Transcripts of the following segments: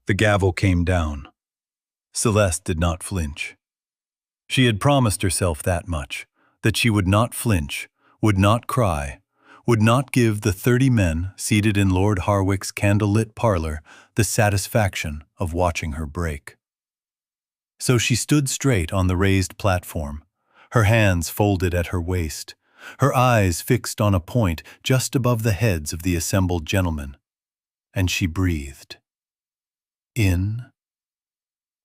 The gavel came down. Celeste did not flinch. She had promised herself that much, that she would not flinch, would not cry, would not give the 30 men seated in Lord Harwick's candle-lit parlor the satisfaction of watching her break. So she stood straight on the raised platform, her hands folded at her waist, her eyes fixed on a point just above the heads of the assembled gentlemen, and she breathed. In,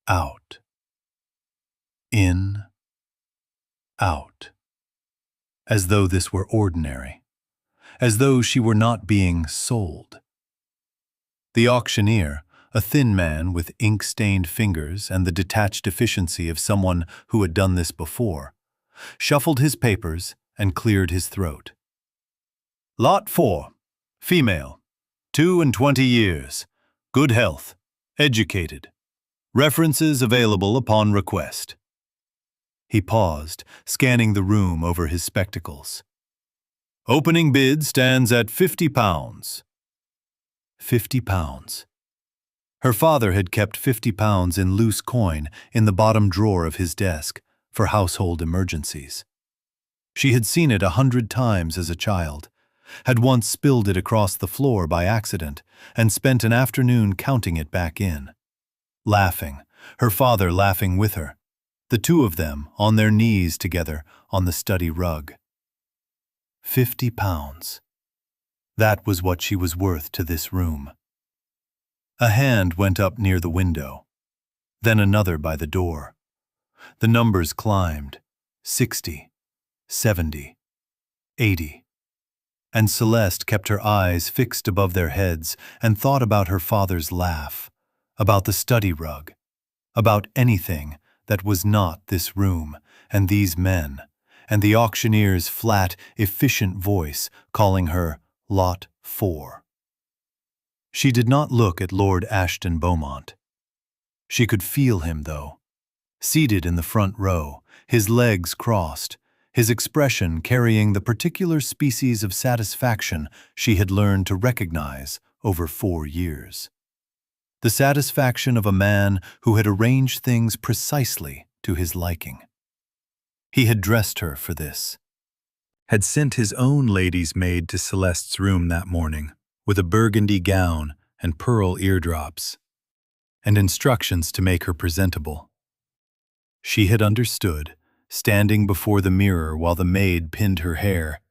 out. In, out. As though this were ordinary, as though she were not being sold. The auctioneer, a thin man with ink-stained fingers and the detached efficiency of someone who had done this before, shuffled his papers and cleared his throat. Lot 4, female, 22 years, good health, educated. References available upon request. He paused, scanning the room over his spectacles. Opening bid stands at £50. £50. Her father had kept £50 in loose coin in the bottom drawer of his desk for household emergencies. She had seen it 100 times as a child, had once spilled it across the floor by accident, and spent an afternoon counting it back in. Laughing, her father laughing with her, the two of them on their knees together on the study rug. £50. That was what she was worth to this room. A hand went up near the window, then another by the door. The numbers climbed, 60, 70, 80. And Celeste kept her eyes fixed above their heads and thought about her father's laugh, about the study rug, about anything that was not this room and these men, and the auctioneer's flat, efficient voice calling her Lot 4. She did not look at Lord Ashton Beaumont. She could feel him, though, seated in the front row, his legs crossed, his expression carrying the particular species of satisfaction she had learned to recognize over 4 years. The satisfaction of a man who had arranged things precisely to his liking. He had dressed her for this, had sent his own lady's maid to Celeste's room that morning with a burgundy gown and pearl eardrops, and instructions to make her presentable. She had understood, standing before the mirror while the maid pinned her hair,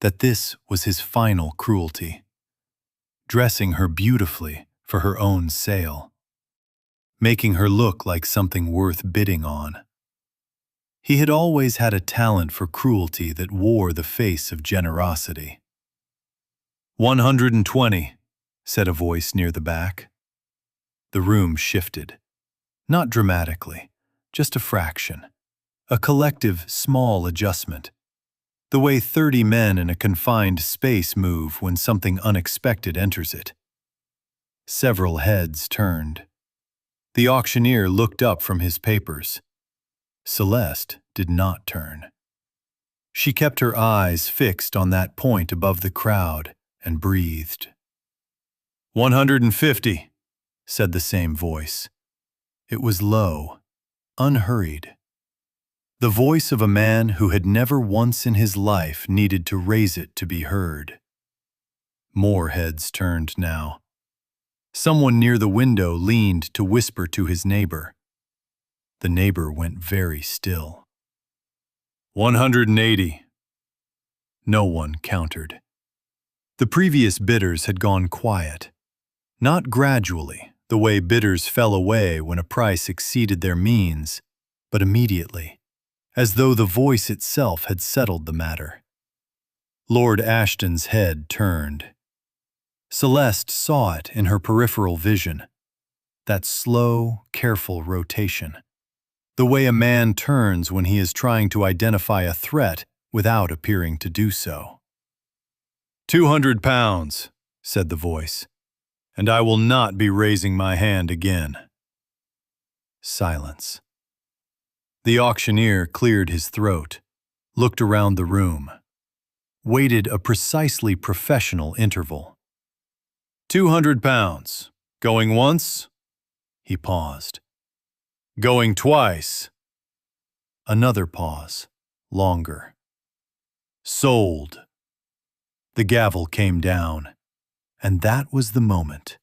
that this was his final cruelty, dressing her beautifully for her own sale, making her look like something worth bidding on. He had always had a talent for cruelty that wore the face of generosity. 120, said a voice near the back. The room shifted, not dramatically, just a fraction, a collective small adjustment, the way 30 men in a confined space move when something unexpected enters it. Several heads turned. The auctioneer looked up from his papers. Celeste did not turn. She kept her eyes fixed on that point above the crowd and breathed. 150, said the same voice. It was low, unhurried. The voice of a man who had never once in his life needed to raise it to be heard. More heads turned now. Someone near the window leaned to whisper to his neighbor. The neighbor went very still. 180. No one countered. The previous bidders had gone quiet, not gradually, the way bidders fell away when a price exceeded their means, but immediately, as though the voice itself had settled the matter. Lord Ashton's head turned. Celeste saw it in her peripheral vision, that slow, careful rotation, the way a man turns when he is trying to identify a threat without appearing to do so. 200 pounds, said the voice, and I will not be raising my hand again. Silence. The auctioneer cleared his throat, looked around the room, waited a precisely professional interval. 200 pounds. Going once, He paused. Going twice. Another pause, longer. Sold. The gavel came down, and that was the moment.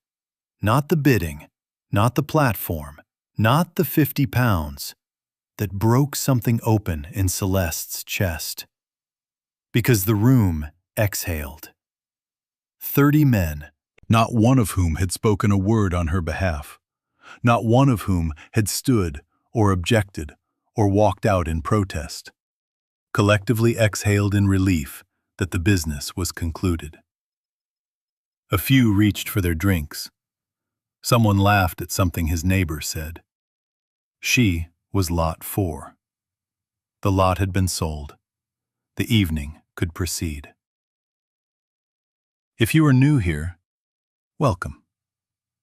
Not the bidding, not the platform, not the 50 pounds, that broke something open in Celeste's chest. Because the room exhaled. 30 men, not one of whom had spoken a word on her behalf, not one of whom had stood or objected or walked out in protest, collectively exhaled in relief that the business was concluded. A few reached for their drinks. Someone laughed at something his neighbor said. She was lot 4. The lot had been sold. The evening could proceed. If you are new here, welcome.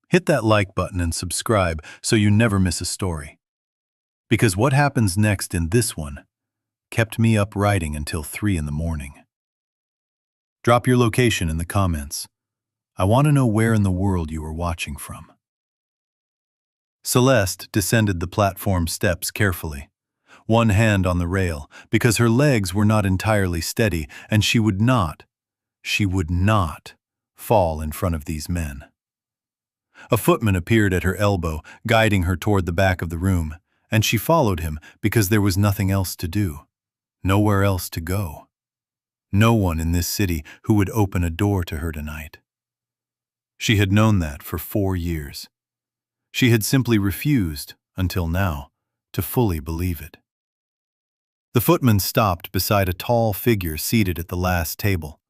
Hit that like button and subscribe so you never miss a story. Because what happens next in this one kept me up writing until 3 in the morning. Drop your location in the comments. I want to know where in the world you are watching from. Celeste descended the platform steps carefully, one hand on the rail, because her legs were not entirely steady, and she would not fall in front of these men. A footman appeared at her elbow, guiding her toward the back of the room, and she followed him because there was nothing else to do, nowhere else to go. No one in this city who would open a door to her tonight. She had known that for 4 years. She had simply refused, until now, to fully believe it. The footman stopped beside a tall figure seated at the last table.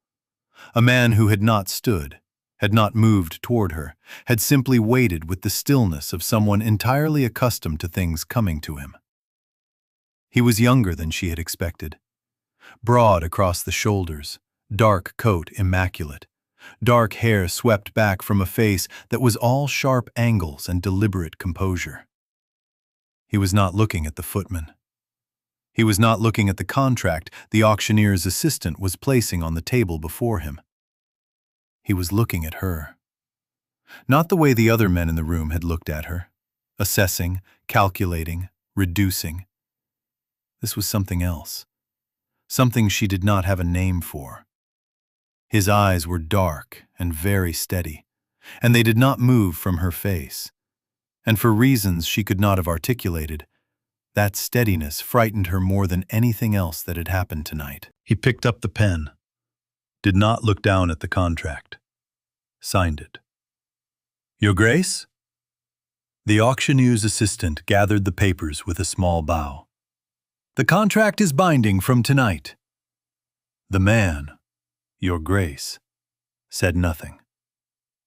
A man who had not stood, had not moved toward her, had simply waited with the stillness of someone entirely accustomed to things coming to him. He was younger than she had expected. Broad across the shoulders, dark coat immaculate, dark hair swept back from a face that was all sharp angles and deliberate composure. He was not looking at the footman. He was not looking at the contract the auctioneer's assistant was placing on the table before him. He was looking at her. Not the way the other men in the room had looked at her, assessing, calculating, reducing. This was something else, something she did not have a name for. His eyes were dark and very steady, and they did not move from her face. And for reasons she could not have articulated, that steadiness frightened her more than anything else that had happened tonight. He picked up the pen, did not look down at the contract, signed it. Your Grace? The auctioneer's assistant gathered the papers with a small bow. The contract is binding from tonight. The man, Your Grace, said nothing.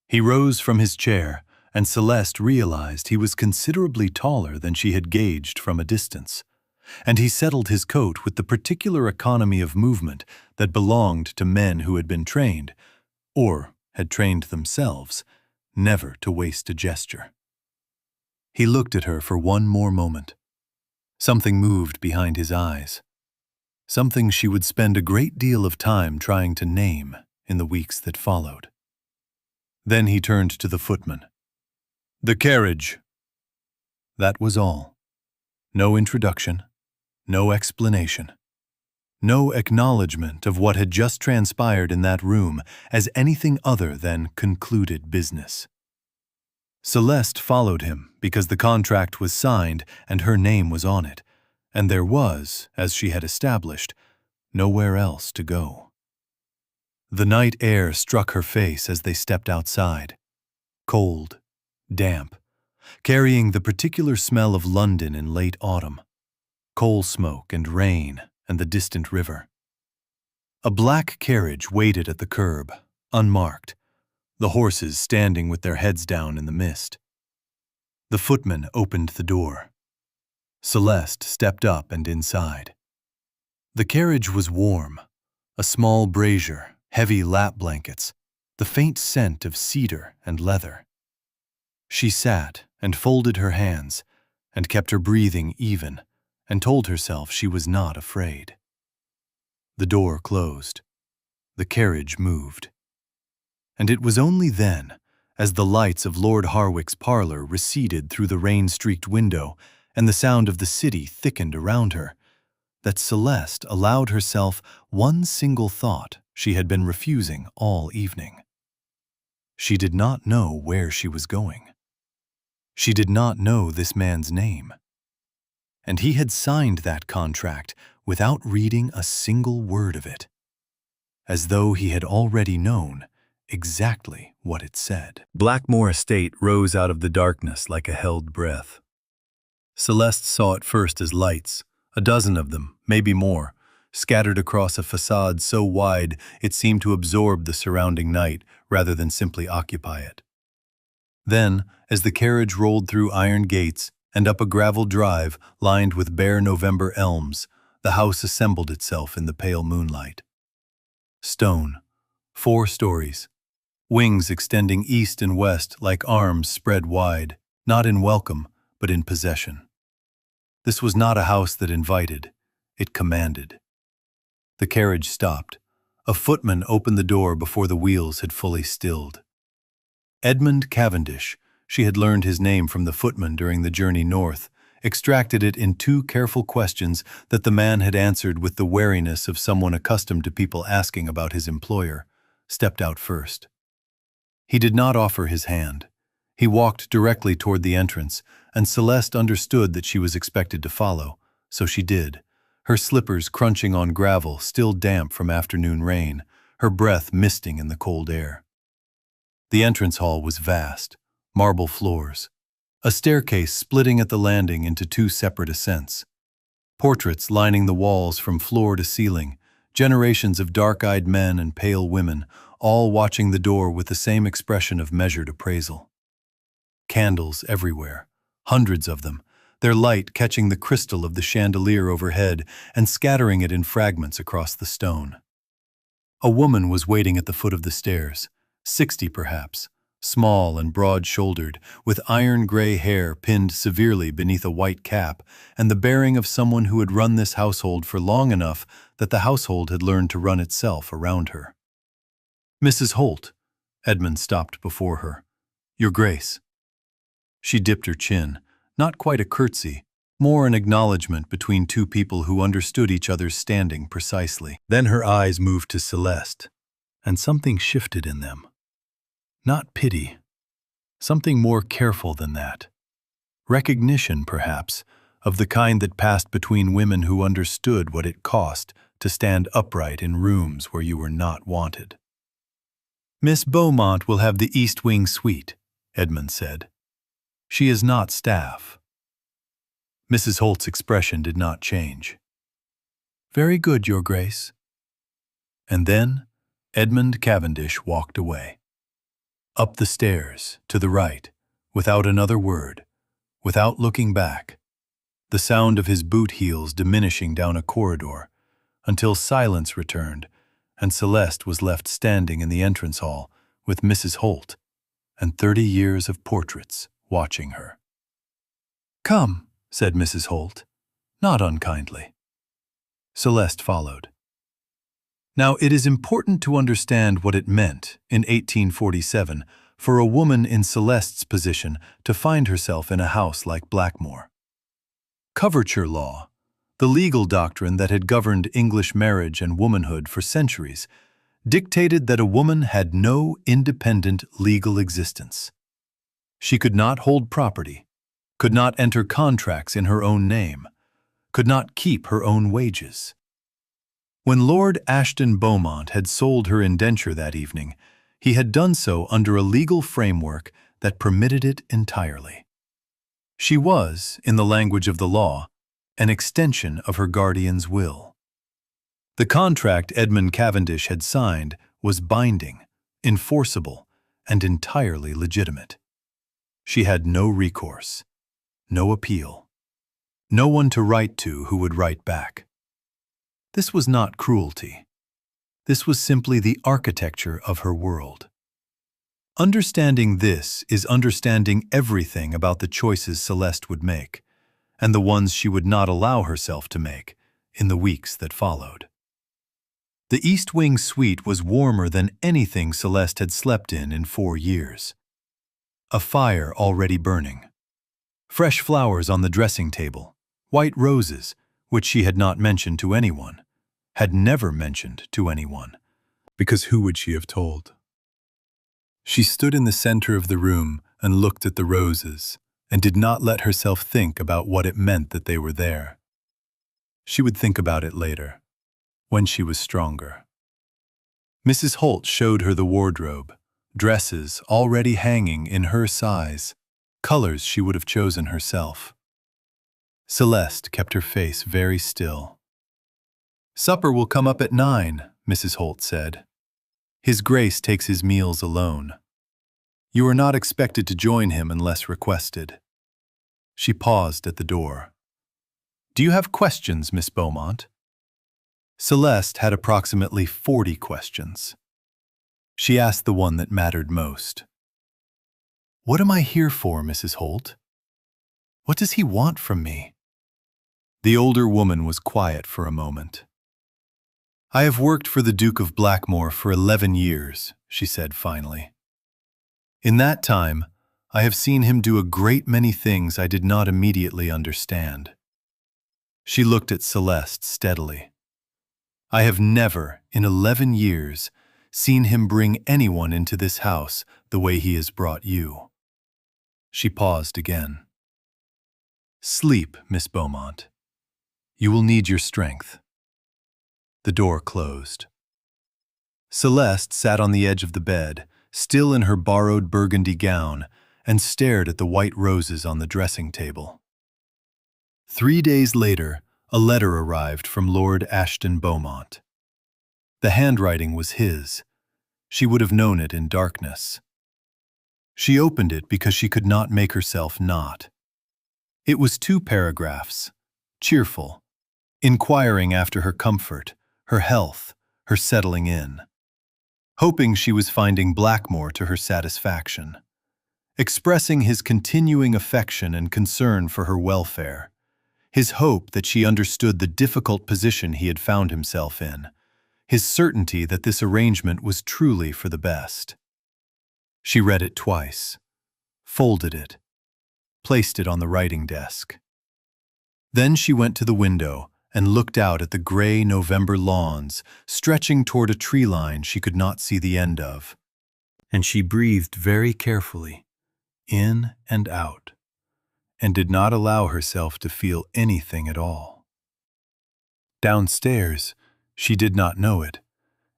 He rose from his chair, and Celeste realized he was considerably taller than she had gauged from a distance, and he settled his coat with the particular economy of movement that belonged to men who had been trained, or had trained themselves, never to waste a gesture. He looked at her for one more moment. Something moved behind his eyes. Something she would spend a great deal of time trying to name in the weeks that followed. Then he turned to the footman. The carriage. That was all. No introduction, no explanation, no acknowledgement of what had just transpired in that room as anything other than concluded business. Celeste followed him because the contract was signed and her name was on it, and there was, as she had established, nowhere else to go. The night air struck her face as they stepped outside, cold, damp, carrying the particular smell of London in late autumn, coal smoke and rain and the distant river. A black carriage waited at the curb, unmarked, the horses standing with their heads down in the mist. The footman opened the door. Celeste stepped up and inside. The carriage was warm, a small brazier, heavy lap blankets, the faint scent of cedar and leather. She sat and folded her hands and kept her breathing even and told herself she was not afraid. The door closed. The carriage moved. And it was only then, as the lights of Lord Harwick's parlor receded through the rain-streaked window and the sound of the city thickened around her, that Celeste allowed herself one single thought she had been refusing all evening. She did not know where she was going. She did not know this man's name. And he had signed that contract without reading a single word of it, as though he had already known exactly what it said. Blackmore Estate rose out of the darkness like a held breath. Celeste saw it first as lights, a dozen of them, maybe more, scattered across a facade so wide it seemed to absorb the surrounding night rather than simply occupy it. Then, as the carriage rolled through iron gates and up a gravel drive lined with bare November elms, the house assembled itself in the pale moonlight. Stone, 4 stories, wings extending east and west like arms spread wide, not in welcome, but in possession. This was not a house that invited, it commanded. The carriage stopped. A footman opened the door before the wheels had fully stilled. Edmund Cavendish, she had learned his name from the footman during the journey north, extracted it in 2 careful questions that the man had answered with the wariness of someone accustomed to people asking about his employer, stepped out first. He did not offer his hand. He walked directly toward the entrance, and Celeste understood that she was expected to follow, so she did, her slippers crunching on gravel still damp from afternoon rain, her breath misting in the cold air. The entrance hall was vast, marble floors, a staircase splitting at the landing into 2 separate ascents, portraits lining the walls from floor to ceiling, generations of dark-eyed men and pale women, all watching the door with the same expression of measured appraisal. Candles everywhere, hundreds of them, their light catching the crystal of the chandelier overhead and scattering it in fragments across the stone. A woman was waiting at the foot of the stairs, 60 perhaps, small and broad-shouldered, with iron-gray hair pinned severely beneath a white cap, and the bearing of someone who had run this household for long enough that the household had learned to run itself around her. "Mrs. Holt," Edmund stopped before her. "Your Grace." She dipped her chin, not quite a curtsy, more an acknowledgement between 2 people who understood each other's standing precisely. Then her eyes moved to Celeste, and something shifted in them. Not pity, something more careful than that. Recognition, perhaps, of the kind that passed between women who understood what it cost to stand upright in rooms where you were not wanted. "Miss Beaumont will have the East Wing suite," Edmund said. "She is not staff." Mrs. Holt's expression did not change. "Very good, Your Grace." And then Edmund Cavendish walked away. Up the stairs, to the right, without another word, without looking back, the sound of his boot heels diminishing down a corridor, until silence returned and Celeste was left standing in the entrance hall with Mrs. Holt and 30 years of portraits watching her. "Come," said Mrs. Holt, not unkindly. Celeste followed. Now, it is important to understand what it meant in 1847 for a woman in Celeste's position to find herself in a house like Blackmore. Coverture law, the legal doctrine that had governed English marriage and womanhood for centuries, dictated that a woman had no independent legal existence. She could not hold property, could not enter contracts in her own name, could not keep her own wages. When Lord Ashton Beaumont had sold her indenture that evening, he had done so under a legal framework that permitted it entirely. She was, in the language of the law, an extension of her guardian's will. The contract Edmund Cavendish had signed was binding, enforceable, and entirely legitimate. She had no recourse, no appeal, no one to write to who would write back. This was not cruelty. This was simply the architecture of her world. Understanding this is understanding everything about the choices Celeste would make, and the ones she would not allow herself to make in the weeks that followed. The East Wing suite was warmer than anything Celeste had slept in 4 years. a fire already burning. Fresh flowers on the dressing table, white roses, which she had not mentioned to anyone, had never mentioned to anyone, because who would she have told? She stood in the center of the room and looked at the roses, and did not let herself think about what it meant that they were there. She would think about it later, when she was stronger. Mrs. Holt showed her the wardrobe, dresses already hanging in her size, colors she would have chosen herself. Celeste kept her face very still. "Supper will come up at 9, Mrs. Holt said. His Grace takes his meals alone. You are not expected to join him unless requested." She paused at the door. "Do you have questions, Miss Beaumont?" Celeste had approximately 40 questions. She asked the one that mattered most. "What am I here for, Mrs. Holt? What does he want from me?" The older woman was quiet for a moment. "I have worked for the Duke of Blackmore for 11 years, she said finally. "In that time, I have seen him do a great many things I did not immediately understand." She looked at Celeste steadily. "I have never, in 11 years, seen him bring anyone into this house the way he has brought you." She paused again. "Sleep, Miss Beaumont. You will need your strength." The door closed. Celeste sat on the edge of the bed, still in her borrowed burgundy gown, and stared at the white roses on the dressing table. 3 days later, a letter arrived from Lord Ashton Beaumont. The handwriting was his. She would have known it in darkness. She opened it because she could not make herself not. It was 2 paragraphs, cheerful, inquiring after her comfort, her health, her settling in. Hoping she was finding Blackmore to her satisfaction. Expressing his continuing affection and concern for her welfare. His hope that she understood the difficult position he had found himself in. His certainty that this arrangement was truly for the best. She read it twice, folded it, placed it on the writing desk. Then she went to the window and looked out at the gray November lawns stretching toward a tree line she could not see the end of. And she breathed very carefully, in and out, and did not allow herself to feel anything at all. Downstairs, she did not know it,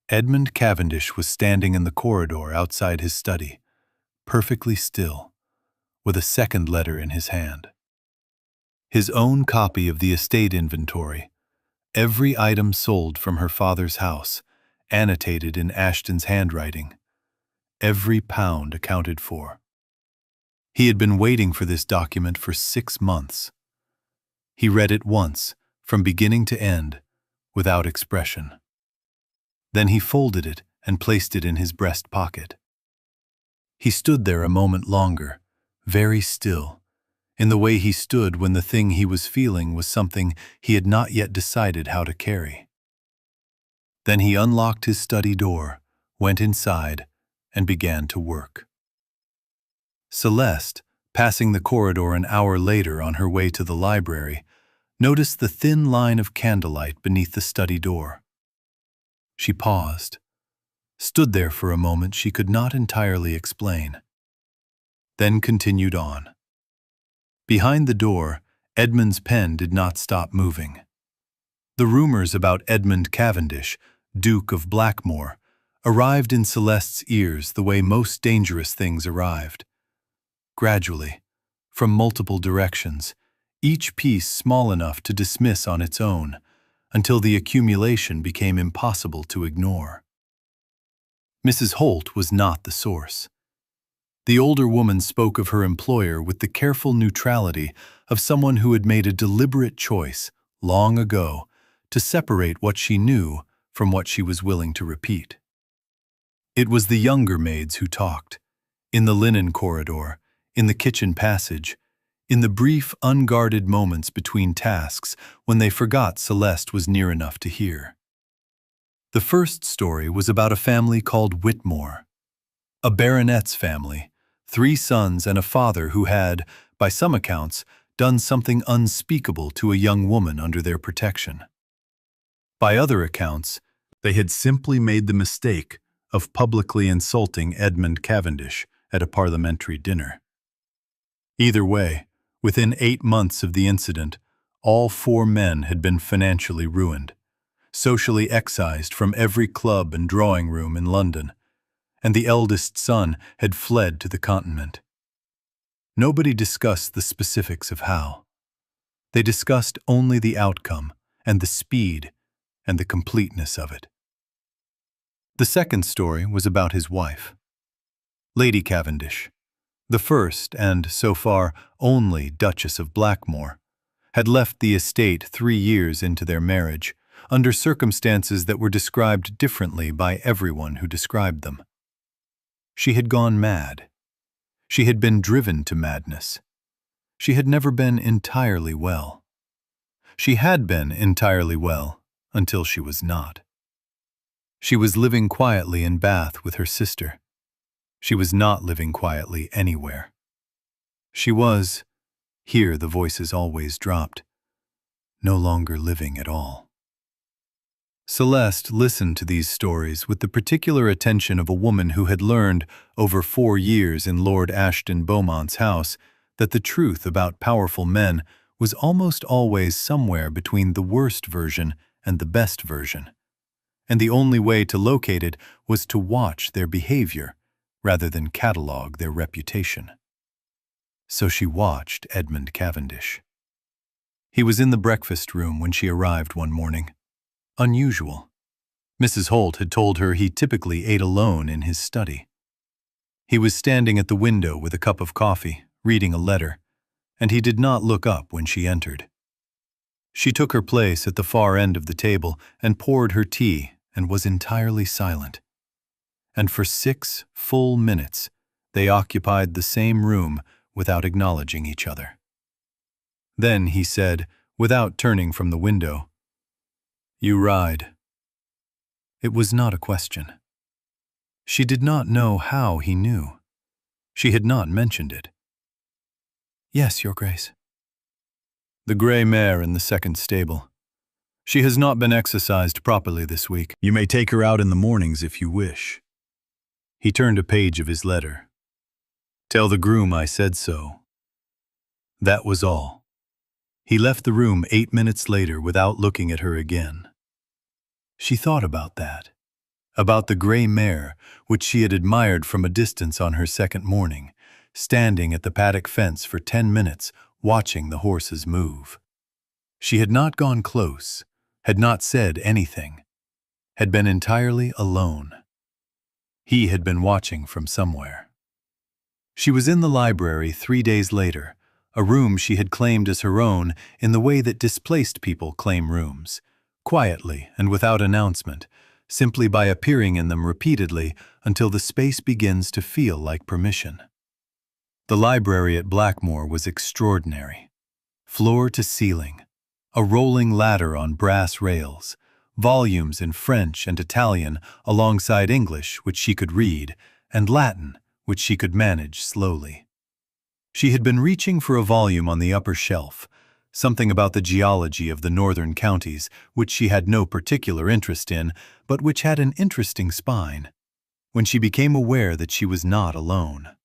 Edmund Cavendish was standing in the corridor outside his study, perfectly still, with a second letter in his hand. His own copy of the estate inventory, every item sold from her father's house, annotated in Ashton's handwriting, every pound accounted for. He had been waiting for this document for 6 months. He read it once, from beginning to end, without expression. Then he folded it and placed it in his breast pocket. He stood there a moment longer, very still, in the way he stood when the thing he was feeling was something he had not yet decided how to carry. Then he unlocked his study door, went inside, and began to work. Celeste, passing the corridor an hour later on her way to the library, noticed the thin line of candlelight beneath the study door. She paused, stood there for a moment she could not entirely explain, then continued on. Behind the door, Edmund's pen did not stop moving. The rumors about Edmund Cavendish, Duke of Blackmore, arrived in Celeste's ears the way most dangerous things arrived. Gradually, from multiple directions, each piece small enough to dismiss on its own, until the accumulation became impossible to ignore. Mrs. Holt was not the source. The older woman spoke of her employer with the careful neutrality of someone who had made a deliberate choice, long ago, to separate what she knew from what she was willing to repeat. It was the younger maids who talked, in the linen corridor, in the kitchen passage, in the brief, unguarded moments between tasks when they forgot Celeste was near enough to hear. The first story was about a family called Whitmore, a baronet's family, 3 sons and a father who had, by some accounts, done something unspeakable to a young woman under their protection. By other accounts, they had simply made the mistake of publicly insulting Edmund Cavendish at a parliamentary dinner. Either way, within 8 months of the incident, all 4 men had been financially ruined, socially excised from every club and drawing room in London, and the eldest son had fled to the continent. Nobody discussed the specifics of how. They discussed only the outcome and the speed and the completeness of it. The second story was about his wife, Lady Cavendish, the first and, so far, only Duchess of Blackmore, had left the estate 3 years into their marriage, under circumstances that were described differently by everyone who described them. She had gone mad. She had been driven to madness. She had never been entirely well. She had been entirely well until she was not. She was living quietly in Bath with her sister. She was not living quietly anywhere. She was, here the voices always dropped, no longer living at all. Celeste listened to these stories with the particular attention of a woman who had learned, over 4 years in Lord Ashton Beaumont's house, that the truth about powerful men was almost always somewhere between the worst version and the best version, and the only way to locate it was to watch their behavior rather than catalogue their reputation. So she watched Edmund Cavendish. He was in the breakfast room when she arrived one morning. Unusual. Mrs. Holt had told her he typically ate alone in his study. He was standing at the window with a cup of coffee, reading a letter, and he did not look up when she entered. She took her place at the far end of the table and poured her tea and was entirely silent. And for 6 full minutes, they occupied the same room without acknowledging each other. Then he said, without turning from the window, "You ride." It was not a question. She did not know how he knew. She had not mentioned it. "Yes, Your Grace." "The grey mare in the second stable. She has not been exercised properly this week. You may take her out in the mornings if you wish." He turned a page of his letter. "Tell the groom I said so." That was all. He left the room 8 minutes later without looking at her again. She thought about that, about the grey mare which she had admired from a distance on her second morning, standing at the paddock fence for 10 minutes watching the horses move. She had not gone close, had not said anything, had been entirely alone. He had been watching from somewhere. She was in the library 3 days later, a room she had claimed as her own in the way that displaced people claim rooms, quietly and without announcement, simply by appearing in them repeatedly until the space begins to feel like permission. The library at Blackmore was extraordinary. Floor to ceiling, a rolling ladder on brass rails, volumes in French and Italian alongside English which she could read, and Latin which she could manage slowly. She had been reaching for a volume on the upper shelf, something about the geology of the northern counties, which she had no particular interest in, but which had an interesting spine, when she became aware that she was not alone.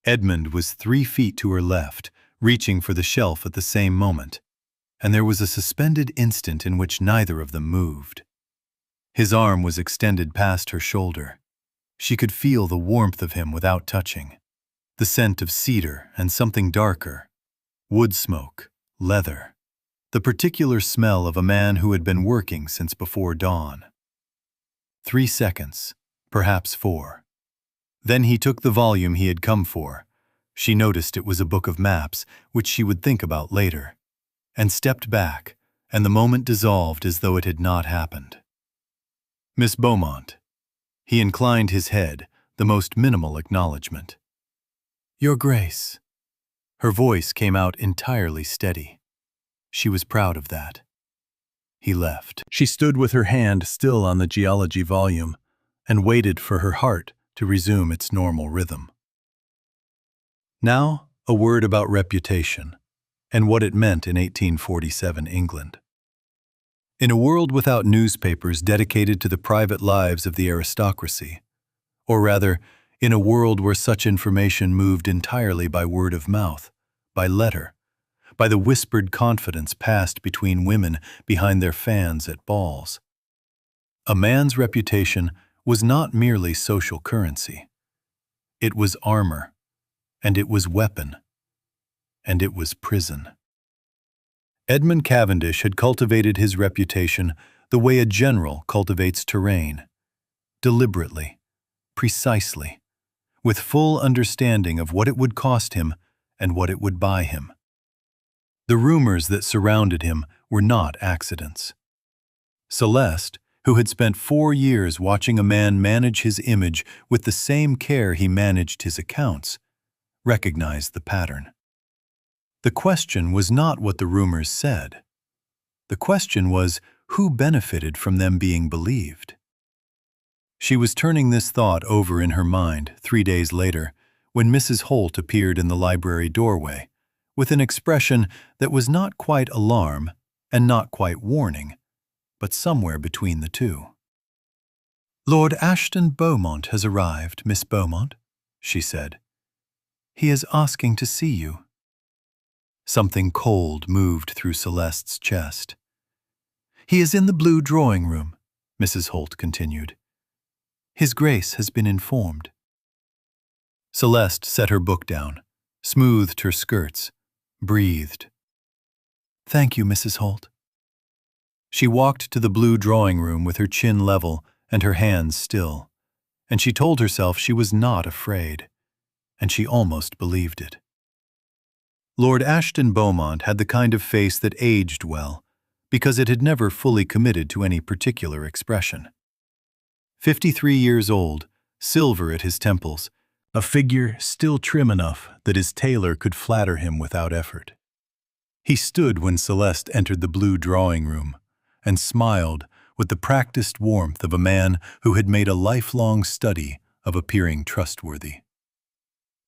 Edmund was 3 feet to her left, reaching for the shelf at the same moment, and there was a suspended instant in which neither of them moved. His arm was extended past her shoulder. She could feel the warmth of him without touching, the scent of cedar and something darker, wood smoke, leather, the particular smell of a man who had been working since before dawn. 3 seconds, perhaps 4. Then he took the volume he had come for. She noticed it was a book of maps, which she would think about later, and stepped back, and the moment dissolved as though it had not happened. "Miss Beaumont." He inclined his head, the most minimal acknowledgement. "Your Grace." Her voice came out entirely steady. She was proud of that. He left. She stood with her hand still on the geology volume and waited for her heart to resume its normal rhythm. Now, a word about reputation, and what it meant in 1847 England. In a world without newspapers dedicated to the private lives of the aristocracy, or rather, in a world where such information moved entirely by word of mouth, by letter, by the whispered confidence passed between women behind their fans at balls, a man's reputation was not merely social currency. It was armor, and it was weapon, and it was prison. Edmund Cavendish had cultivated his reputation the way a general cultivates terrain, deliberately, precisely, with full understanding of what it would cost him and what it would buy him. The rumors that surrounded him were not accidents. Celeste, who had spent 4 years watching a man manage his image with the same care he managed his accounts, recognized the pattern. The question was not what the rumors said. The question was who benefited from them being believed. She was turning this thought over in her mind 3 days later when Mrs. Holt appeared in the library doorway, with an expression that was not quite alarm and not quite warning, but somewhere between the two. "Lord Ashton Beaumont has arrived, Miss Beaumont," she said. "He is asking to see you." Something cold moved through Celeste's chest. "He is in the blue drawing room," Mrs. Holt continued. "His Grace has been informed." Celeste set her book down, smoothed her skirts, breathed. "Thank you, Mrs. Holt." She walked to the blue drawing room with her chin level and her hands still, and she told herself she was not afraid, and she almost believed it. Lord Ashton Beaumont had the kind of face that aged well, because it had never fully committed to any particular expression. 53 years old, silver at his temples, a figure still trim enough that his tailor could flatter him without effort. He stood when Celeste entered the blue drawing room and smiled with the practiced warmth of a man who had made a lifelong study of appearing trustworthy.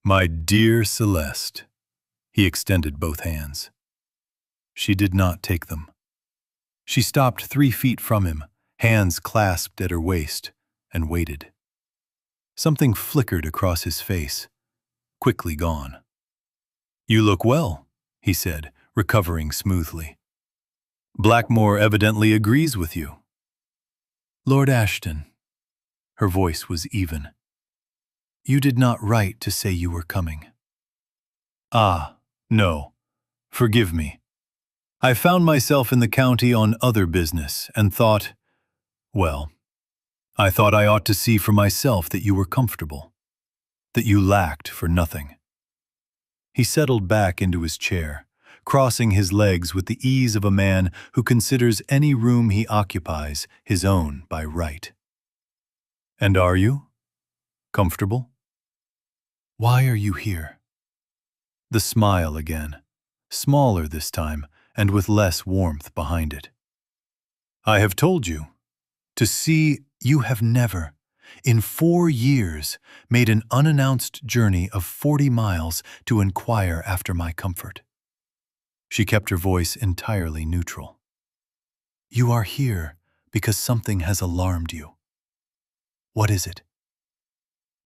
"My dear Celeste," he extended both hands. She did not take them. She stopped 3 feet from him, hands clasped at her waist, and waited. Something flickered across his face, quickly gone. "You look well," he said, recovering smoothly. "Blackmore evidently agrees with you." "Lord Ashton," her voice was even, "you did not write to say you were coming." "Ah, no. Forgive me. I found myself in the county on other business and thought, well, I thought I ought to see for myself that you were comfortable, that you lacked for nothing." He settled back into his chair, crossing his legs with the ease of a man who considers any room he occupies his own by right. "And are you? Comfortable?" "Why are you here?" The smile again, smaller this time and with less warmth behind it. "I have told you. To see you have never, in 4 years, made an unannounced journey of 40 miles to inquire after my comfort." She kept her voice entirely neutral. "You are here because something has alarmed you. What is it?"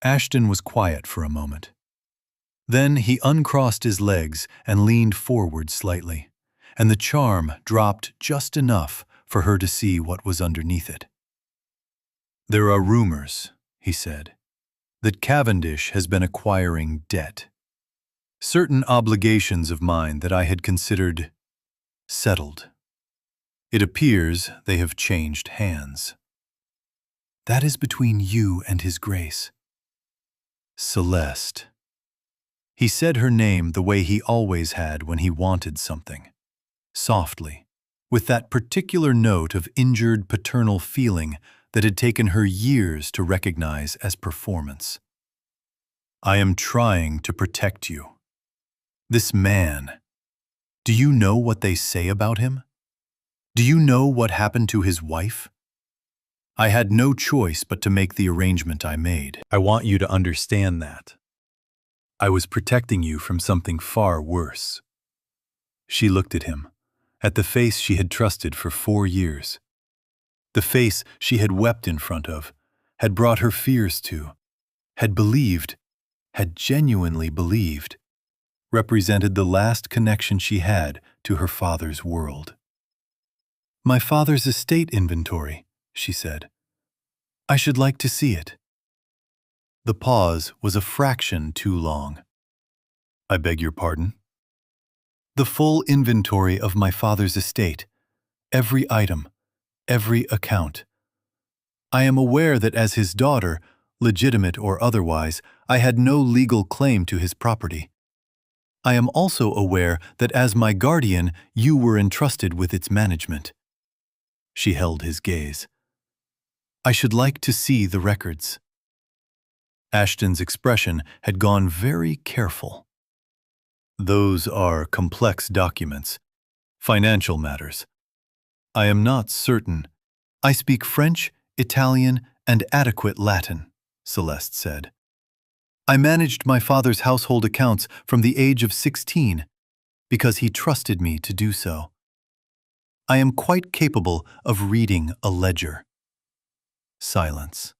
Ashton was quiet for a moment. Then he uncrossed his legs and leaned forward slightly, and the charm dropped just enough for her to see what was underneath it. "There are rumors," he said, "that Cavendish has been acquiring debt. Certain obligations of mine that I had considered settled. It appears they have changed hands." "That is between you and His Grace." "Celeste." He said her name the way he always had when he wanted something, softly, with that particular note of injured paternal feeling that had taken her years to recognize as performance. "I am trying to protect you. This man, do you know what they say about him? Do you know what happened to his wife? I had no choice but to make the arrangement I made. I want you to understand that." I was protecting you from something far worse. She looked at him, at the face she had trusted for 4 years. The face she had wept in front of, had brought her fears to, had believed, had genuinely believed, represented the last connection she had to her father's world. "My father's estate inventory," she said. "I should like to see it." The pause was a fraction too long. "I beg your pardon?" "The full inventory of my father's estate, every item, every account. I am aware that as his daughter, legitimate or otherwise, I had no legal claim to his property. I am also aware that as my guardian, you were entrusted with its management." She held his gaze. "I should like to see the records." Ashton's expression had gone very careful. "Those are complex documents, financial matters. I am not certain." "I speak French, Italian, and adequate Latin," Celeste said. "I managed my father's household accounts from the age of 16 because he trusted me to do so. I am quite capable of reading a ledger." Silence.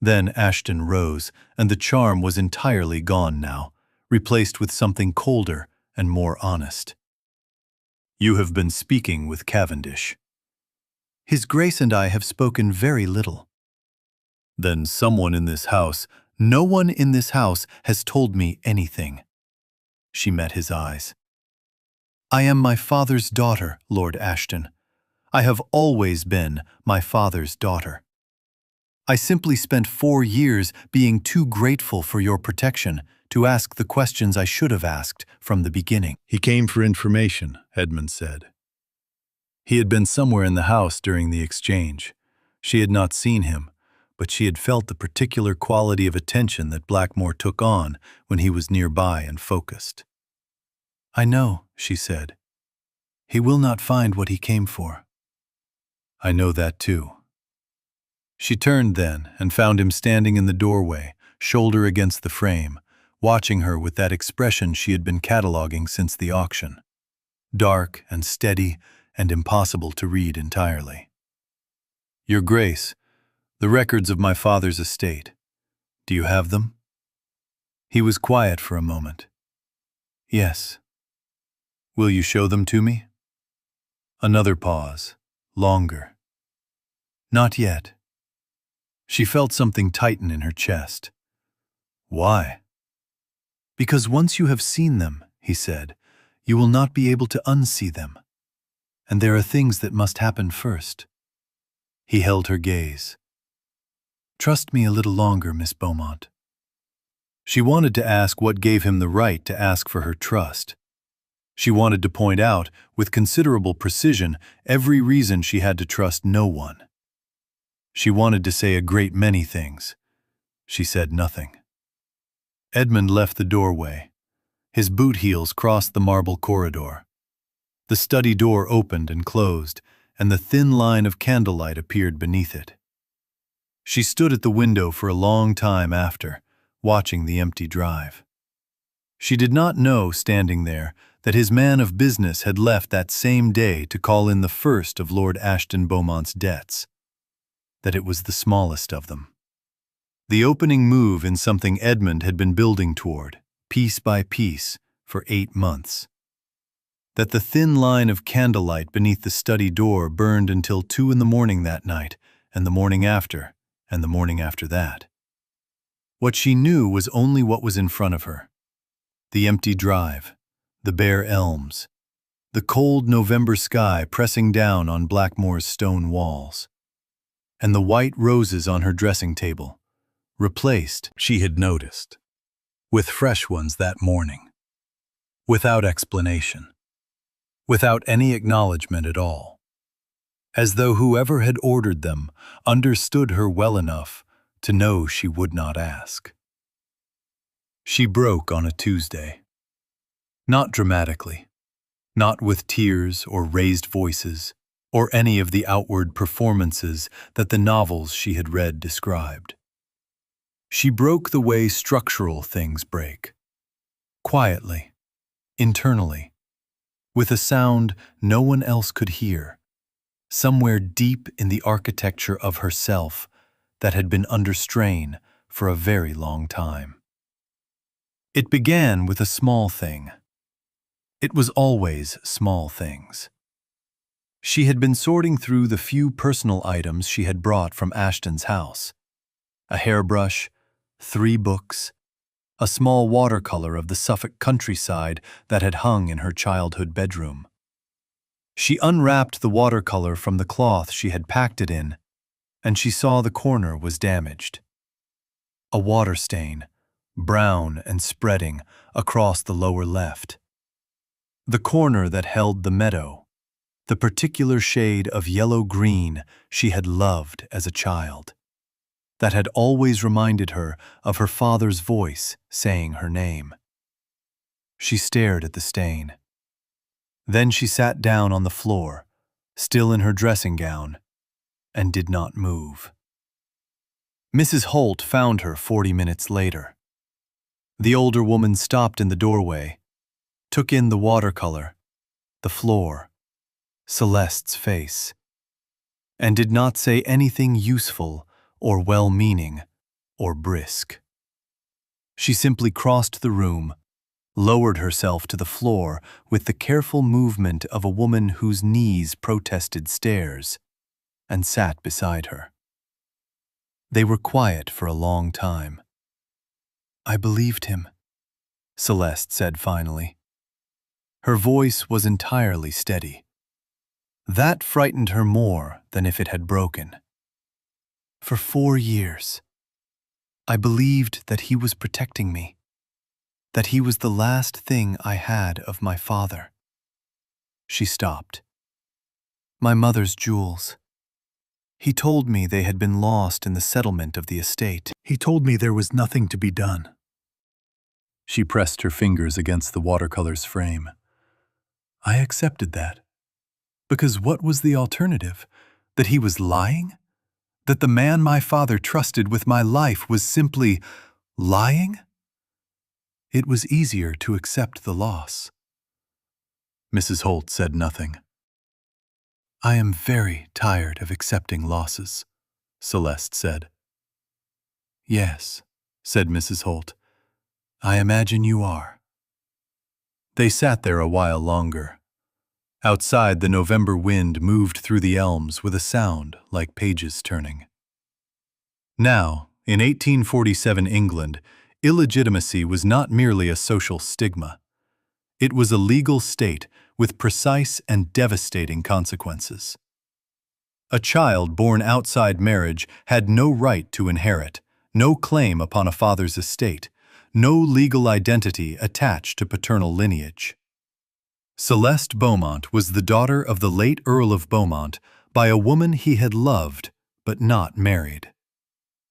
Then Ashton rose, and the charm was entirely gone now, replaced with something colder and more honest. "You have been speaking with Cavendish." "His Grace and I have spoken very little." "Then someone in this house—" "No one in this house has told me anything." She met his eyes. "I am my father's daughter, Lord Ashton. I have always been my father's daughter. I simply spent 4 years being too grateful for your protection to ask the questions I should have asked from the beginning." "He came for information," Edmund said. He had been somewhere in the house during the exchange. She had not seen him, but she had felt the particular quality of attention that Blackmore took on when he was nearby and focused. "I know," she said. "He will not find what he came for." "I know that too." She turned then and found him standing in the doorway, shoulder against the frame, watching her with that expression she had been cataloging since the auction. Dark and steady and impossible to read entirely. "Your Grace, the records of my father's estate. Do you have them?" He was quiet for a moment. "Yes." "Will you show them to me?" Another pause, longer. "Not yet." She felt something tighten in her chest. "Why?" "Because once you have seen them," he said, "you will not be able to unsee them. And there are things that must happen first." He held her gaze. "Trust me a little longer, Miss Beaumont." She wanted to ask what gave him the right to ask for her trust. She wanted to point out, with considerable precision, every reason she had to trust no one. She wanted to say a great many things. She said nothing. Edmund left the doorway. His boot heels crossed the marble corridor. The study door opened and closed, and the thin line of candlelight appeared beneath it. She stood at the window for a long time after, watching the empty drive. She did not know, standing there, that his man of business had left that same day to call in the first of Lord Ashton Beaumont's debts, that it was the smallest of them. The opening move in something Edmund had been building toward, piece by piece, for 8 months. That the thin line of candlelight beneath the study door burned until 2 in the morning that night, and the morning after, and the morning after that. What she knew was only what was in front of her. The empty drive, the bare elms, the cold November sky pressing down on Blackmore's stone walls, and the white roses on her dressing table, replaced, she had noticed, with fresh ones that morning, without explanation, without any acknowledgement at all, as though whoever had ordered them understood her well enough to know she would not ask. She broke on a Tuesday. Not dramatically, not with tears or raised voices, or any of the outward performances that the novels she had read described. She broke the way structural things break, quietly, internally, with a sound no one else could hear, somewhere deep in the architecture of herself that had been under strain for a very long time. It began with a small thing. It was always small things. She had been sorting through the few personal items she had brought from Ashton's house: a hairbrush, 3 books, a small watercolor of the Suffolk countryside that had hung in her childhood bedroom. She unwrapped the watercolor from the cloth she had packed it in, and she saw the corner was damaged. A water stain, brown and spreading, across the lower left. The corner that held the meadow, the particular shade of yellow-green she had loved as a child, that had always reminded her of her father's voice saying her name. She stared at the stain. Then she sat down on the floor, still in her dressing gown, and did not move. Mrs. Holt found her 40 minutes later. The older woman stopped in the doorway, took in the watercolor, the floor, Celeste's face, and did not say anything useful or well-meaning or brisk. She simply crossed the room, lowered herself to the floor with the careful movement of a woman whose knees protested stairs, and sat beside her. They were quiet for a long time. "I believed him," Celeste said finally. Her voice was entirely steady. That frightened her more than if it had broken. "For 4 years, I believed that he was protecting me, that he was the last thing I had of my father." She stopped. "My mother's jewels. He told me they had been lost in the settlement of the estate. He told me there was nothing to be done." She pressed her fingers against the watercolor's frame. "I accepted that. Because what was the alternative? That he was lying? That the man my father trusted with my life was simply lying? It was easier to accept the loss." Mrs. Holt said nothing. "I am very tired of accepting losses," Celeste said. "Yes," said Mrs. Holt. "I imagine you are." They sat there a while longer. Outside, the November wind moved through the elms with a sound like pages turning. Now, in 1847 England, illegitimacy was not merely a social stigma. It was a legal state with precise and devastating consequences. A child born outside marriage had no right to inherit, no claim upon a father's estate, no legal identity attached to paternal lineage. Celeste Beaumont was the daughter of the late Earl of Beaumont by a woman he had loved but not married.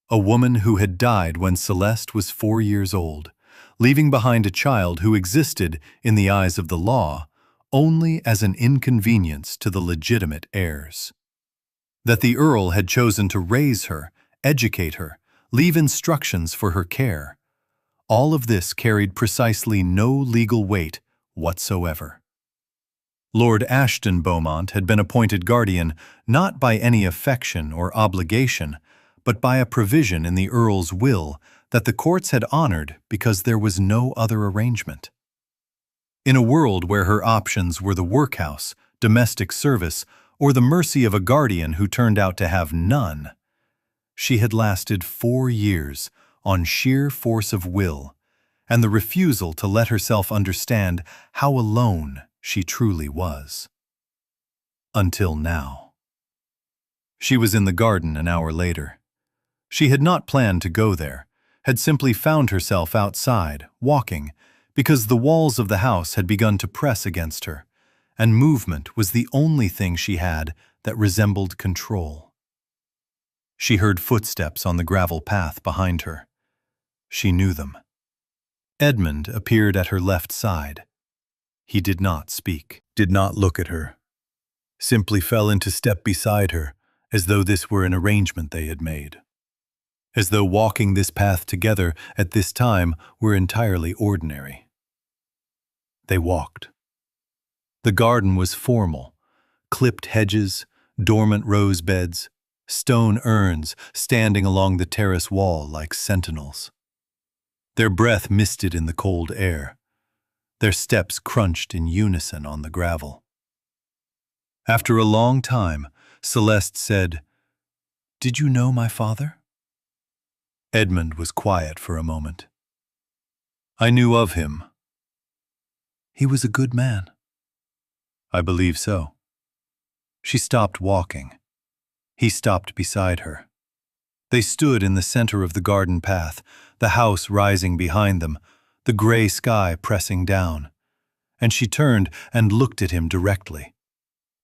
A woman who had died when Celeste was 4 years old, leaving behind a child who existed, in the eyes of the law, only as an inconvenience to the legitimate heirs. That the Earl had chosen to raise her, educate her, leave instructions for her care, all of this carried precisely no legal weight whatsoever. Lord Ashton Beaumont had been appointed guardian not by any affection or obligation, but by a provision in the Earl's will that the courts had honored because there was no other arrangement. In a world where her options were the workhouse, domestic service, or the mercy of a guardian who turned out to have none, she had lasted 4 years on sheer force of will and the refusal to let herself understand how alone she truly was. Until now. She was in the garden an hour later. She had not planned to go there, had simply found herself outside, walking, because the walls of the house had begun to press against her, and movement was the only thing she had that resembled control. She heard footsteps on the gravel path behind her. She knew them. Edmund appeared at her left side. He did not speak, did not look at her, simply fell into step beside her, as though this were an arrangement they had made. As though walking this path together at this time were entirely ordinary. They walked. The garden was formal, clipped hedges, dormant rose beds, stone urns standing along the terrace wall like sentinels. Their breath misted in the cold air. Their steps crunched in unison on the gravel. After a long time, Celeste said, "Did you know my father?" Edmund was quiet for a moment. "I knew of him." "He was a good man." "I believe so." She stopped walking. He stopped beside her. They stood in the center of the garden path, the house rising behind them, the gray sky pressing down. And she turned and looked at him directly,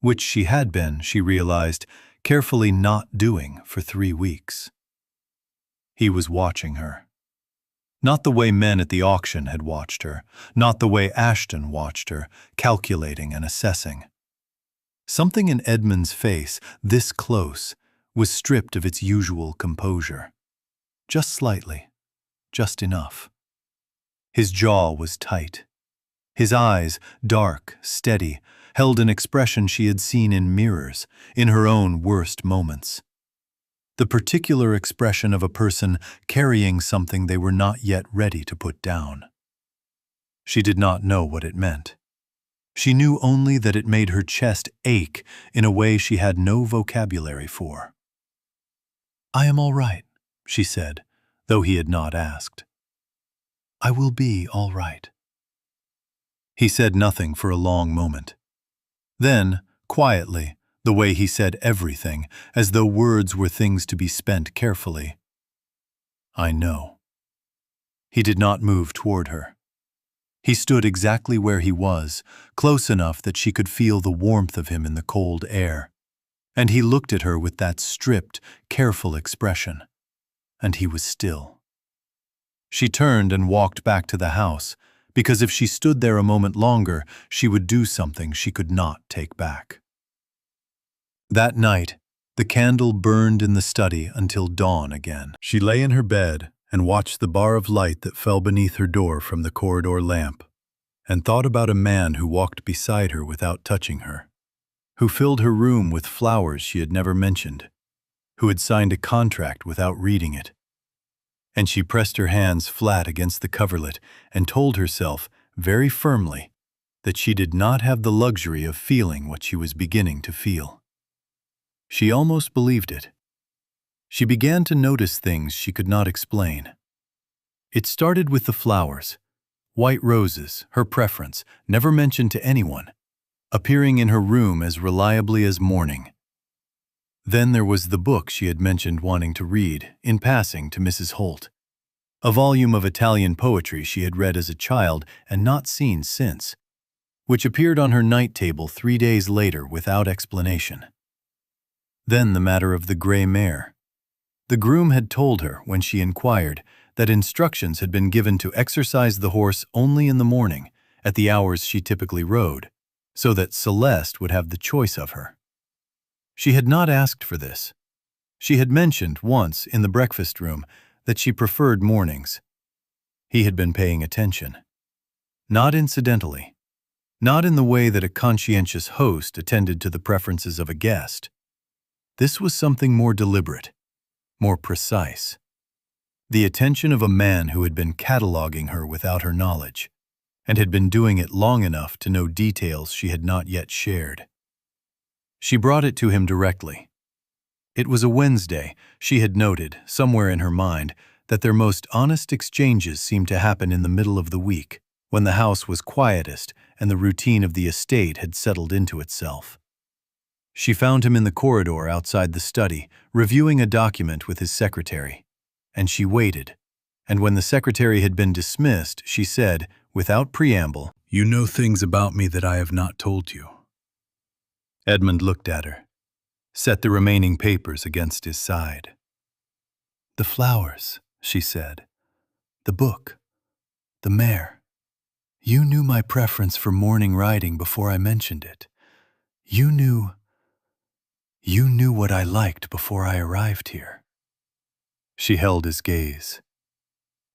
which she had been, she realized, carefully not doing for 3 weeks. He was watching her. Not the way men at the auction had watched her, not the way Ashton watched her, calculating and assessing. Something in Edmund's face, this close, was stripped of its usual composure. Just slightly, just enough. His jaw was tight. His eyes, dark, steady, held an expression she had seen in mirrors, in her own worst moments. The particular expression of a person carrying something they were not yet ready to put down. She did not know what it meant. She knew only that it made her chest ache in a way she had no vocabulary for. "I am all right," she said, though he had not asked. "I will be all right." He said nothing for a long moment. Then, quietly, the way he said everything, as though words were things to be spent carefully, "I know." He did not move toward her. He stood exactly where he was, close enough that she could feel the warmth of him in the cold air. And he looked at her with that stripped, careful expression. And he was still. She turned and walked back to the house, because if she stood there a moment longer, she would do something she could not take back. That night, the candle burned in the study until dawn again. She lay in her bed and watched the bar of light that fell beneath her door from the corridor lamp, and thought about a man who walked beside her without touching her, who filled her room with flowers she had never mentioned, who had signed a contract without reading it. And she pressed her hands flat against the coverlet and told herself, very firmly, that she did not have the luxury of feeling what she was beginning to feel. She almost believed it. She began to notice things she could not explain. It started with the flowers, white roses, her preference, never mentioned to anyone, appearing in her room as reliably as morning. Then there was the book she had mentioned wanting to read, in passing, to Mrs. Holt. A volume of Italian poetry she had read as a child and not seen since, which appeared on her night table 3 days later without explanation. Then the matter of the gray mare. The groom had told her, when she inquired, that instructions had been given to exercise the horse only in the morning, at the hours she typically rode, so that Celeste would have the choice of her. She had not asked for this. She had mentioned once in the breakfast room that she preferred mornings. He had been paying attention. Not incidentally. Not in the way that a conscientious host attended to the preferences of a guest. This was something more deliberate, more precise. The attention of a man who had been cataloging her without her knowledge, and had been doing it long enough to know details she had not yet shared. She brought it to him directly. It was a Wednesday. She had noted, somewhere in her mind, that their most honest exchanges seemed to happen in the middle of the week, when the house was quietest and the routine of the estate had settled into itself. She found him in the corridor outside the study, reviewing a document with his secretary. And she waited. And when the secretary had been dismissed, she said, without preamble, "You know things about me that I have not told you." Edmund looked at her, set the remaining papers against his side. "The flowers," she said. "The book. The mare. You knew my preference for morning riding before I mentioned it. You knew what I liked before I arrived here." She held his gaze.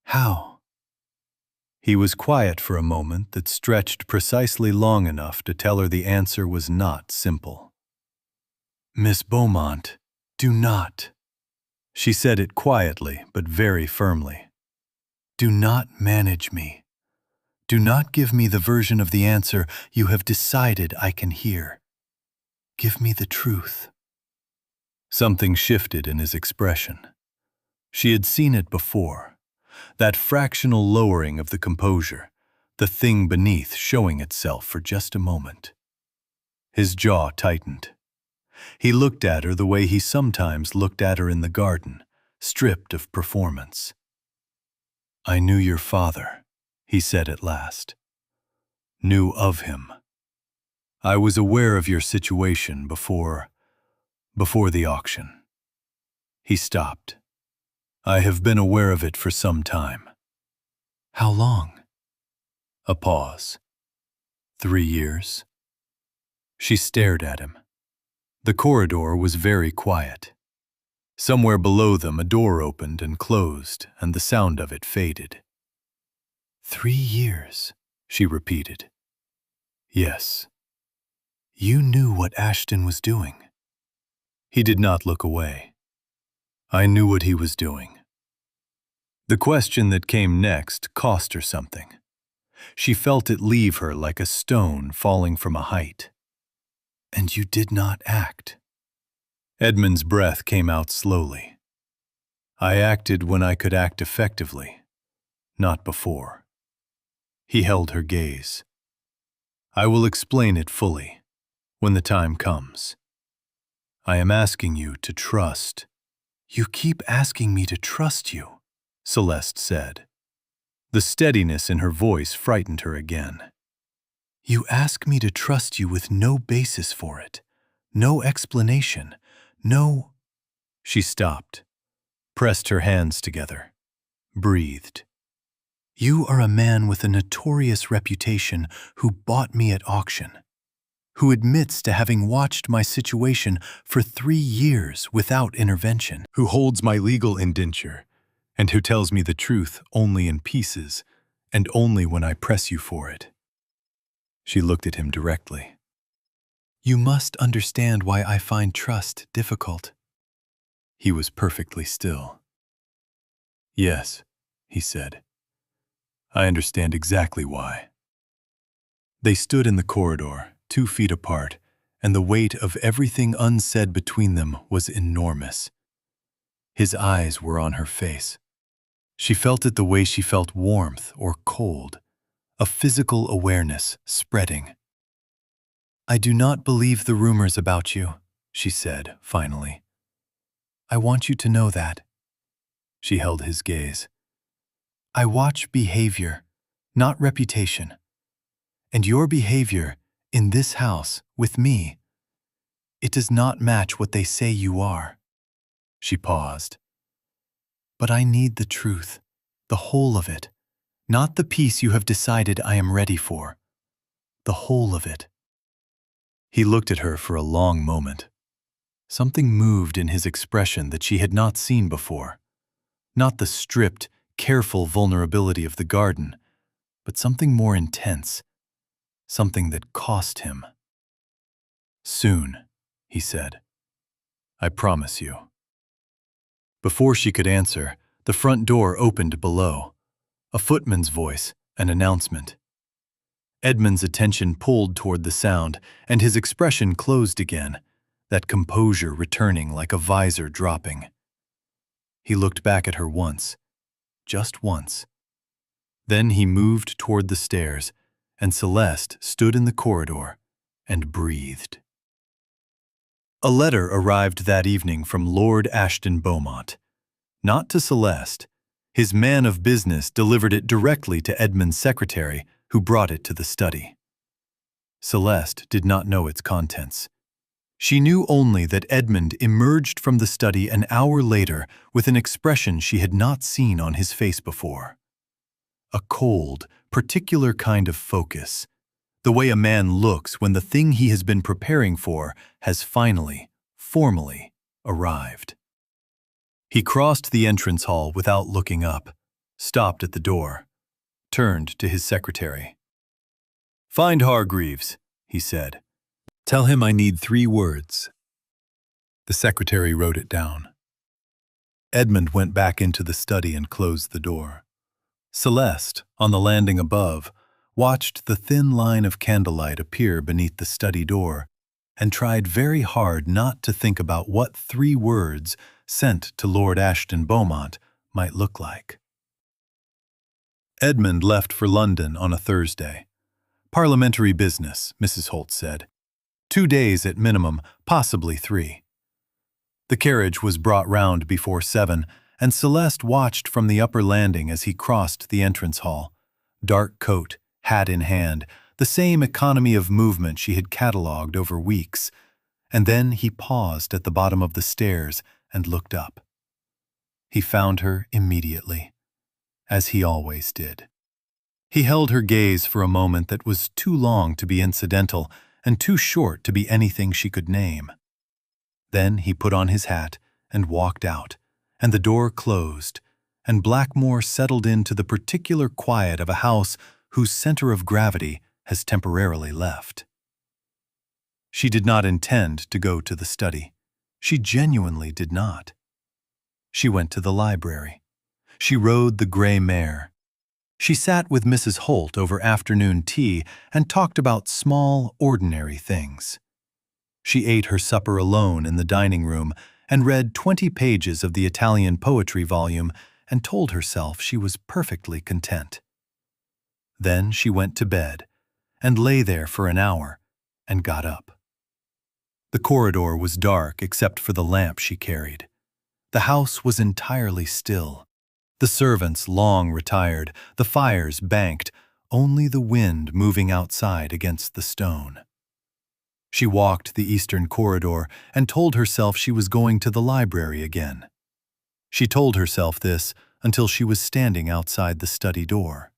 "How?" He was quiet for a moment that stretched precisely long enough to tell her the answer was not simple. "Miss Beaumont, do not." She said it quietly but very firmly. "Do not manage me. Do not give me the version of the answer you have decided I can hear. Give me the truth." Something shifted in his expression. She had seen it before. That fractional lowering of the composure, the thing beneath showing itself for just a moment. His jaw tightened. He looked at her the way he sometimes looked at her in the garden, stripped of performance. "I knew your father," he said at last. "Knew of him. I was aware of your situation before the auction." He stopped. "I have been aware of it for some time." "How long?" A pause. 3 years. She stared at him. The corridor was very quiet. Somewhere below them a door opened and closed, and the sound of it faded. 3 years, she repeated. "Yes." "You knew what Ashton was doing." He did not look away. "I knew what he was doing." The question that came next cost her something. She felt it leave her like a stone falling from a height. "And you did not act." Edmund's breath came out slowly. "I acted when I could act effectively, not before." He held her gaze. "I will explain it fully, when the time comes. I am asking you to trust." "You keep asking me to trust you," Celeste said. The steadiness in her voice frightened her again. "You ask me to trust you with no basis for it, no explanation, no—" She stopped, pressed her hands together, breathed. "You are a man with a notorious reputation who bought me at auction, who admits to having watched my situation for 3 years without intervention, who holds my legal indenture, and who tells me the truth only in pieces, and only when I press you for it." She looked at him directly. "You must understand why I find trust difficult." He was perfectly still. "Yes," he said. "I understand exactly why." They stood in the corridor, 2 feet apart, and the weight of everything unsaid between them was enormous. His eyes were on her face. She felt it the way she felt warmth or cold, a physical awareness spreading. "I do not believe the rumors about you," she said, finally. "I want you to know that." She held his gaze. "I watch behavior, not reputation. And your behavior, in this house, with me, it does not match what they say you are." She paused. "But I need the truth, the whole of it, not the piece you have decided I am ready for. The whole of it." He looked at her for a long moment. Something moved in his expression that she had not seen before. Not the stripped, careful vulnerability of the garden, but something more intense, something that cost him. "Soon," he said. "I promise you." Before she could answer, the front door opened below. A footman's voice, an announcement. Edmund's attention pulled toward the sound, and his expression closed again, that composure returning like a visor dropping. He looked back at her once, just once. Then he moved toward the stairs, and Celeste stood in the corridor and breathed. A letter arrived that evening from Lord Ashton Beaumont. Not to Celeste. His man of business delivered it directly to Edmund's secretary, who brought it to the study. Celeste did not know its contents. She knew only that Edmund emerged from the study an hour later with an expression she had not seen on his face before. A cold, particular kind of focus, the way a man looks when the thing he has been preparing for has finally, formally, arrived. He crossed the entrance hall without looking up, stopped at the door. turned to his secretary. "Find Hargreaves," he said. "Tell him I need 3 words." The secretary wrote it down. Edmund went back into the study and closed the door. Celeste, on the landing above, watched the thin line of candlelight appear beneath the study door and tried very hard not to think about what 3 words sent to Lord Ashton Beaumont might look like. Edmund left for London on a Thursday. Parliamentary business, Mrs. Holt said. 2 days at minimum, possibly 3. The carriage was brought round before 7, and Celeste watched from the upper landing as he crossed the entrance hall. Dark coat, hat in hand, the same economy of movement she had catalogued over weeks. And then he paused at the bottom of the stairs and looked up. He found her immediately, as he always did. He held her gaze for a moment that was too long to be incidental and too short to be anything she could name. Then he put on his hat and walked out, and the door closed, and Blackmore settled into the particular quiet of a house whose center of gravity has temporarily left. She did not intend to go to the study. She genuinely did not. She went to the library. She rode the gray mare. She sat with Mrs. Holt over afternoon tea and talked about small, ordinary things. She ate her supper alone in the dining room and read 20 pages of the Italian poetry volume and told herself she was perfectly content. Then she went to bed and lay there for an hour and got up. The corridor was dark except for the lamp she carried. The house was entirely still. The servants long retired, the fires banked, only the wind moving outside against the stone. She walked the eastern corridor and told herself she was going to the library again. She told herself this until she was standing outside the study door.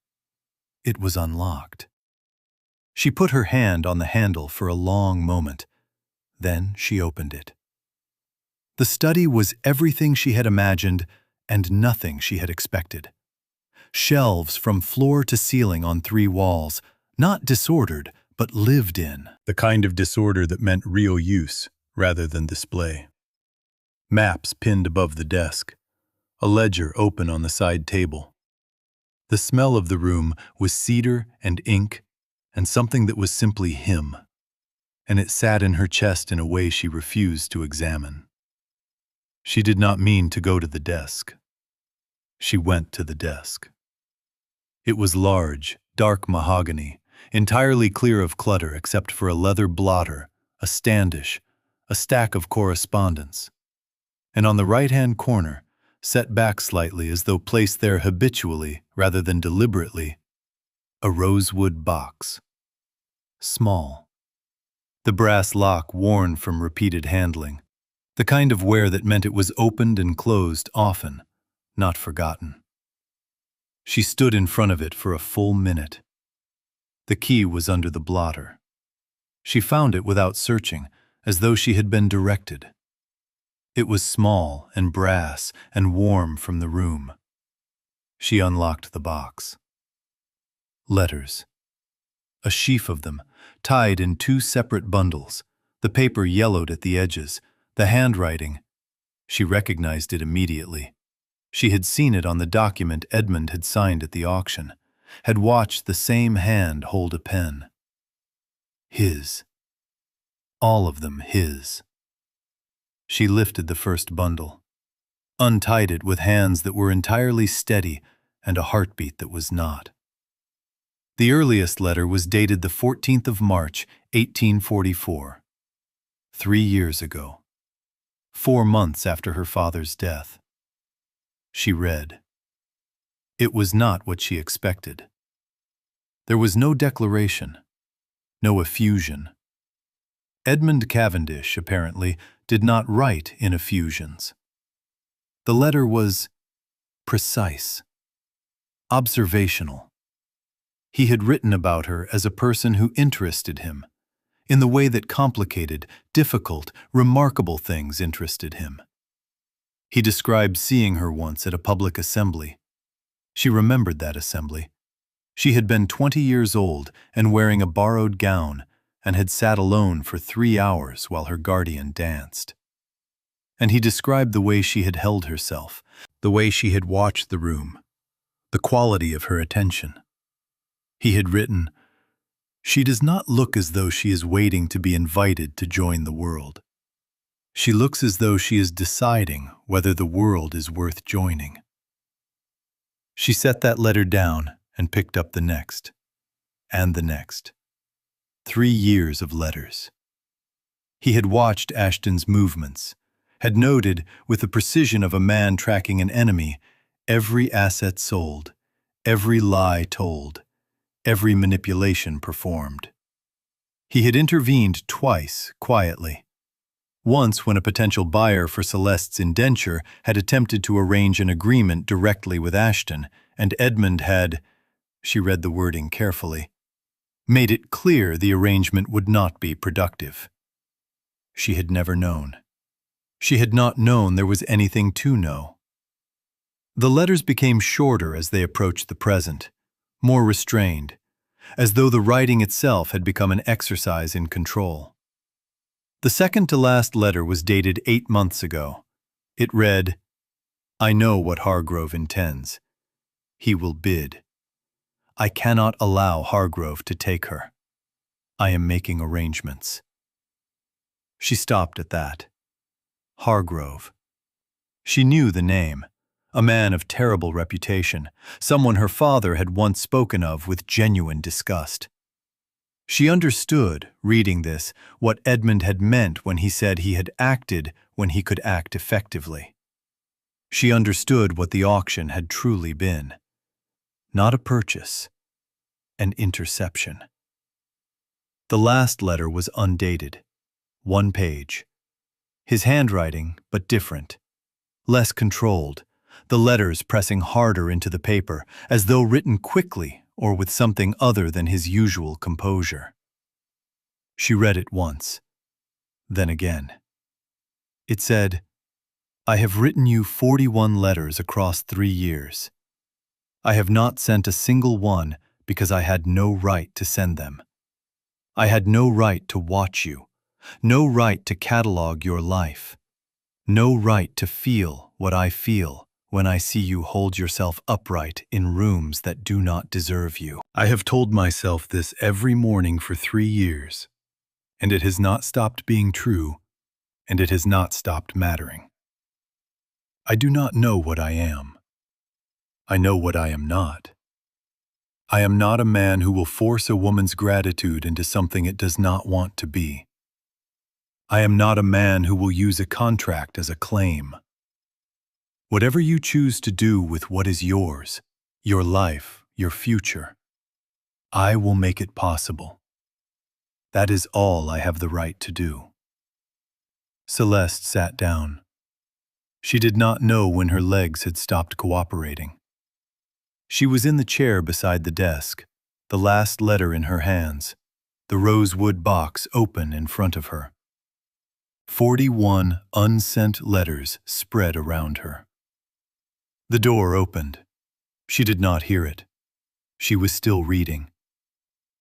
It was unlocked. She put her hand on the handle for a long moment. Then she opened it. The study was everything she had imagined and nothing she had expected. Shelves from floor to ceiling on 3 walls, not disordered, but lived in. The kind of disorder that meant real use rather than display. Maps pinned above the desk. A ledger open on the side table. The smell of the room was cedar and ink and something that was simply him, and it sat in her chest in a way she refused to examine. She did not mean to go to the desk. She went to the desk. It was large, dark mahogany, entirely clear of clutter except for a leather blotter, a standish, a stack of correspondence. And on the right-hand corner, set back slightly as though placed there habitually rather than deliberately, a rosewood box. Small. The brass lock worn from repeated handling. The kind of wear that meant it was opened and closed often, not forgotten. She stood in front of it for a full minute. The key was under the blotter. She found it without searching, as though she had been directed. It was small and brass and warm from the room. She unlocked the box. Letters. A sheaf of them, tied in 2 separate bundles, the paper yellowed at the edges, the handwriting. She recognized it immediately. She had seen it on the document Edmund had signed at the auction, had watched the same hand hold a pen. His. All of them his. She lifted the first bundle, untied it with hands that were entirely steady and a heartbeat that was not. The earliest letter was dated the 14th of March, 1844. 3 years ago. 4 months after her father's death. She read. It was not what she expected. There was no declaration, no effusion. Edmund Cavendish, apparently, did not write in effusions. The letter was precise, observational. He had written about her as a person who interested him, in the way that complicated, difficult, remarkable things interested him. He described seeing her once at a public assembly. She remembered that assembly. She had been 20 years old and wearing a borrowed gown and had sat alone for 3 hours while her guardian danced. And he described the way she had held herself, the way she had watched the room, the quality of her attention. He had written, "She does not look as though she is waiting to be invited to join the world. She looks as though she is deciding whether the world is worth joining." She set that letter down and picked up the next, and the next. 3 years of letters. He had watched Ashton's movements, had noted, with the precision of a man tracking an enemy, every asset sold, every lie told, every manipulation performed. He had intervened twice, quietly. Once when a potential buyer for Celeste's indenture had attempted to arrange an agreement directly with Ashton, and Edmund had, she read the wording carefully, made it clear the arrangement would not be productive. She had never known. She had not known there was anything to know. The letters became shorter as they approached the present, more restrained, as though the writing itself had become an exercise in control. The second-to-last letter was dated 8 months ago. It read, "I know what Hargrove intends. He will bid. I cannot allow Hargrove to take her. I am making arrangements." She stopped at that. Hargrove. She knew the name, a man of terrible reputation, someone her father had once spoken of with genuine disgust. She understood, reading this, what Edmund had meant when he said he had acted when he could act effectively. She understood what the auction had truly been. Not a purchase, an interception. The last letter was undated, 1 page. His handwriting, but different, less controlled, the letters pressing harder into the paper, as though written quickly or with something other than his usual composure. She read it once, then again. It said, "I have written you 41 letters across 3 years. I have not sent a single one because I had no right to send them. I had no right to watch you, no right to catalog your life, no right to feel what I feel when I see you hold yourself upright in rooms that do not deserve you. I have told myself this every morning for 3 years, and it has not stopped being true, and it has not stopped mattering. I do not know what I am. I know what I am not. I am not a man who will force a woman's gratitude into something it does not want to be. I am not a man who will use a contract as a claim. Whatever you choose to do with what is yours, your life, your future, I will make it possible. That is all I have the right to do." Celeste sat down. She did not know when her legs had stopped cooperating. She was in the chair beside the desk, the last letter in her hands, the rosewood box open in front of her. 41 unsent letters spread around her. The door opened. She did not hear it. She was still reading.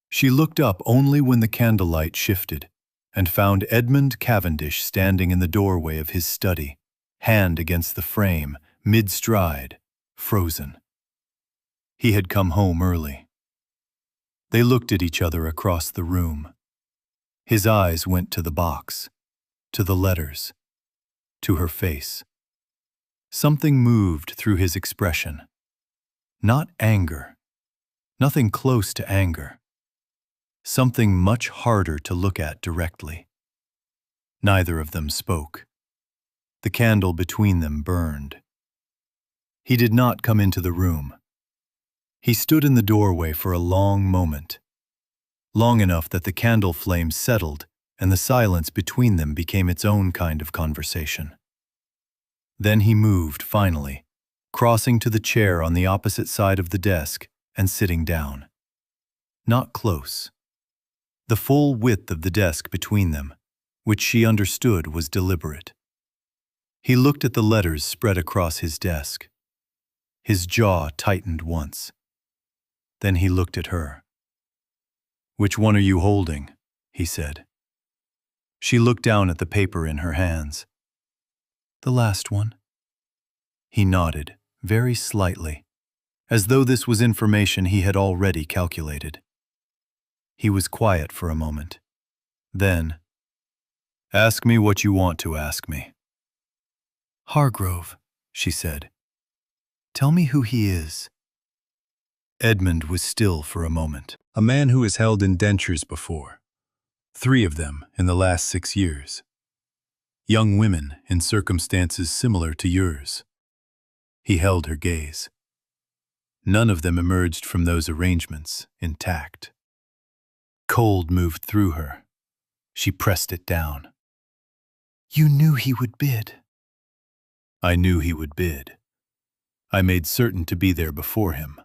She looked up only when the candlelight shifted and found Edmund Cavendish standing in the doorway of his study, hand against the frame, mid-stride, frozen. He had come home early. They looked at each other across the room. His eyes went to the box, to the letters, to her face. Something moved through his expression. Not anger. Nothing close to anger. Something much harder to look at directly. Neither of them spoke. The candle between them burned. He did not come into the room. He stood in the doorway for a long moment, long enough that the candle flame settled and the silence between them became its own kind of conversation. Then he moved, finally, crossing to the chair on the opposite side of the desk and sitting down. Not close. The full width of the desk between them, which she understood was deliberate. He looked at the letters spread across his desk. His jaw tightened once. Then he looked at her. "Which one are you holding?" he said. She looked down at the paper in her hands. "The last one." He nodded, very slightly, as though this was information he had already calculated. He was quiet for a moment. Then, "Ask me what you want to ask me." "Hargrove," she said. "Tell me who he is." Edmund was still for a moment. "A man who has held indentures before. 3 of them in the last 6 years. Young women in circumstances similar to yours." He held her gaze. None of them emerged from those arrangements intact. Cold moved through her. She pressed it down. "You knew he would bid." "I knew he would bid. I made certain to be there before him."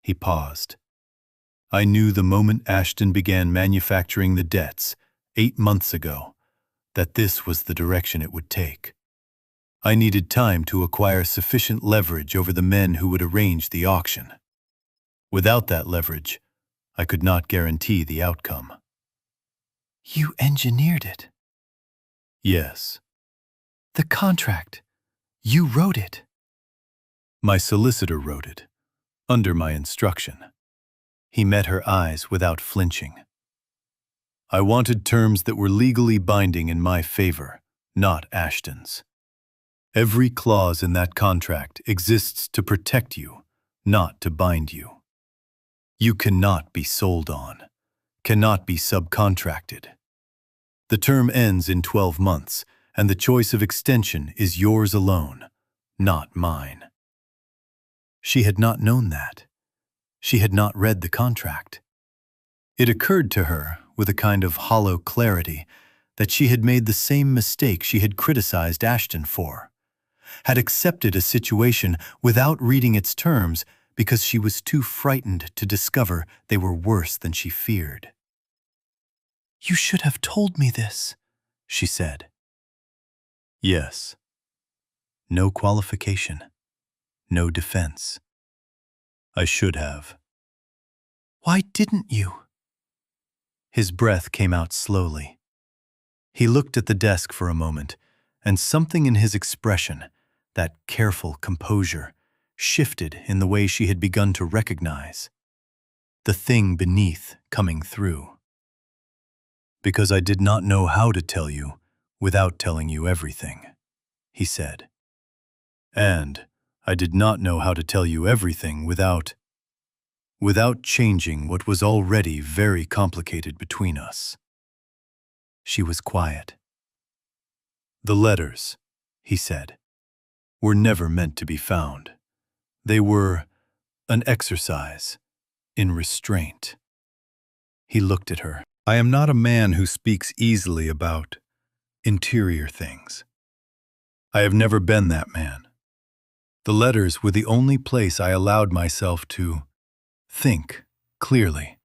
He paused. "I knew the moment Ashton began manufacturing the debts, 8 months ago, that this was the direction it would take. I needed time to acquire sufficient leverage over the men who would arrange the auction. Without that leverage, I could not guarantee the outcome." "You engineered it?" "Yes." "The contract. You wrote it?" "My solicitor wrote it, under my instruction." He met her eyes without flinching. "I wanted terms that were legally binding in my favor, not Ashton's. Every clause in that contract exists to protect you, not to bind you. You cannot be sold on, cannot be subcontracted. The term ends in 12 months, and the choice of extension is yours alone, not mine." She had not known that. She had not read the contract. It occurred to her, with a kind of hollow clarity, that she had made the same mistake she had criticized Ashton for, had accepted a situation without reading its terms because she was too frightened to discover they were worse than she feared. "You should have told me this," she said. "Yes. No qualification, no defense. I should have." "Why didn't you?" His breath came out slowly. He looked at the desk for a moment, and something in his expression, that careful composure, shifted in the way she had begun to recognize. The thing beneath coming through. "Because I did not know how to tell you without telling you everything," he said. "And I did not know how to tell you everything without changing what was already very complicated between us." She was quiet. "The letters," he said, "were never meant to be found. They were an exercise in restraint." He looked at her. "I am not a man who speaks easily about interior things. I have never been that man. The letters were the only place I allowed myself to think clearly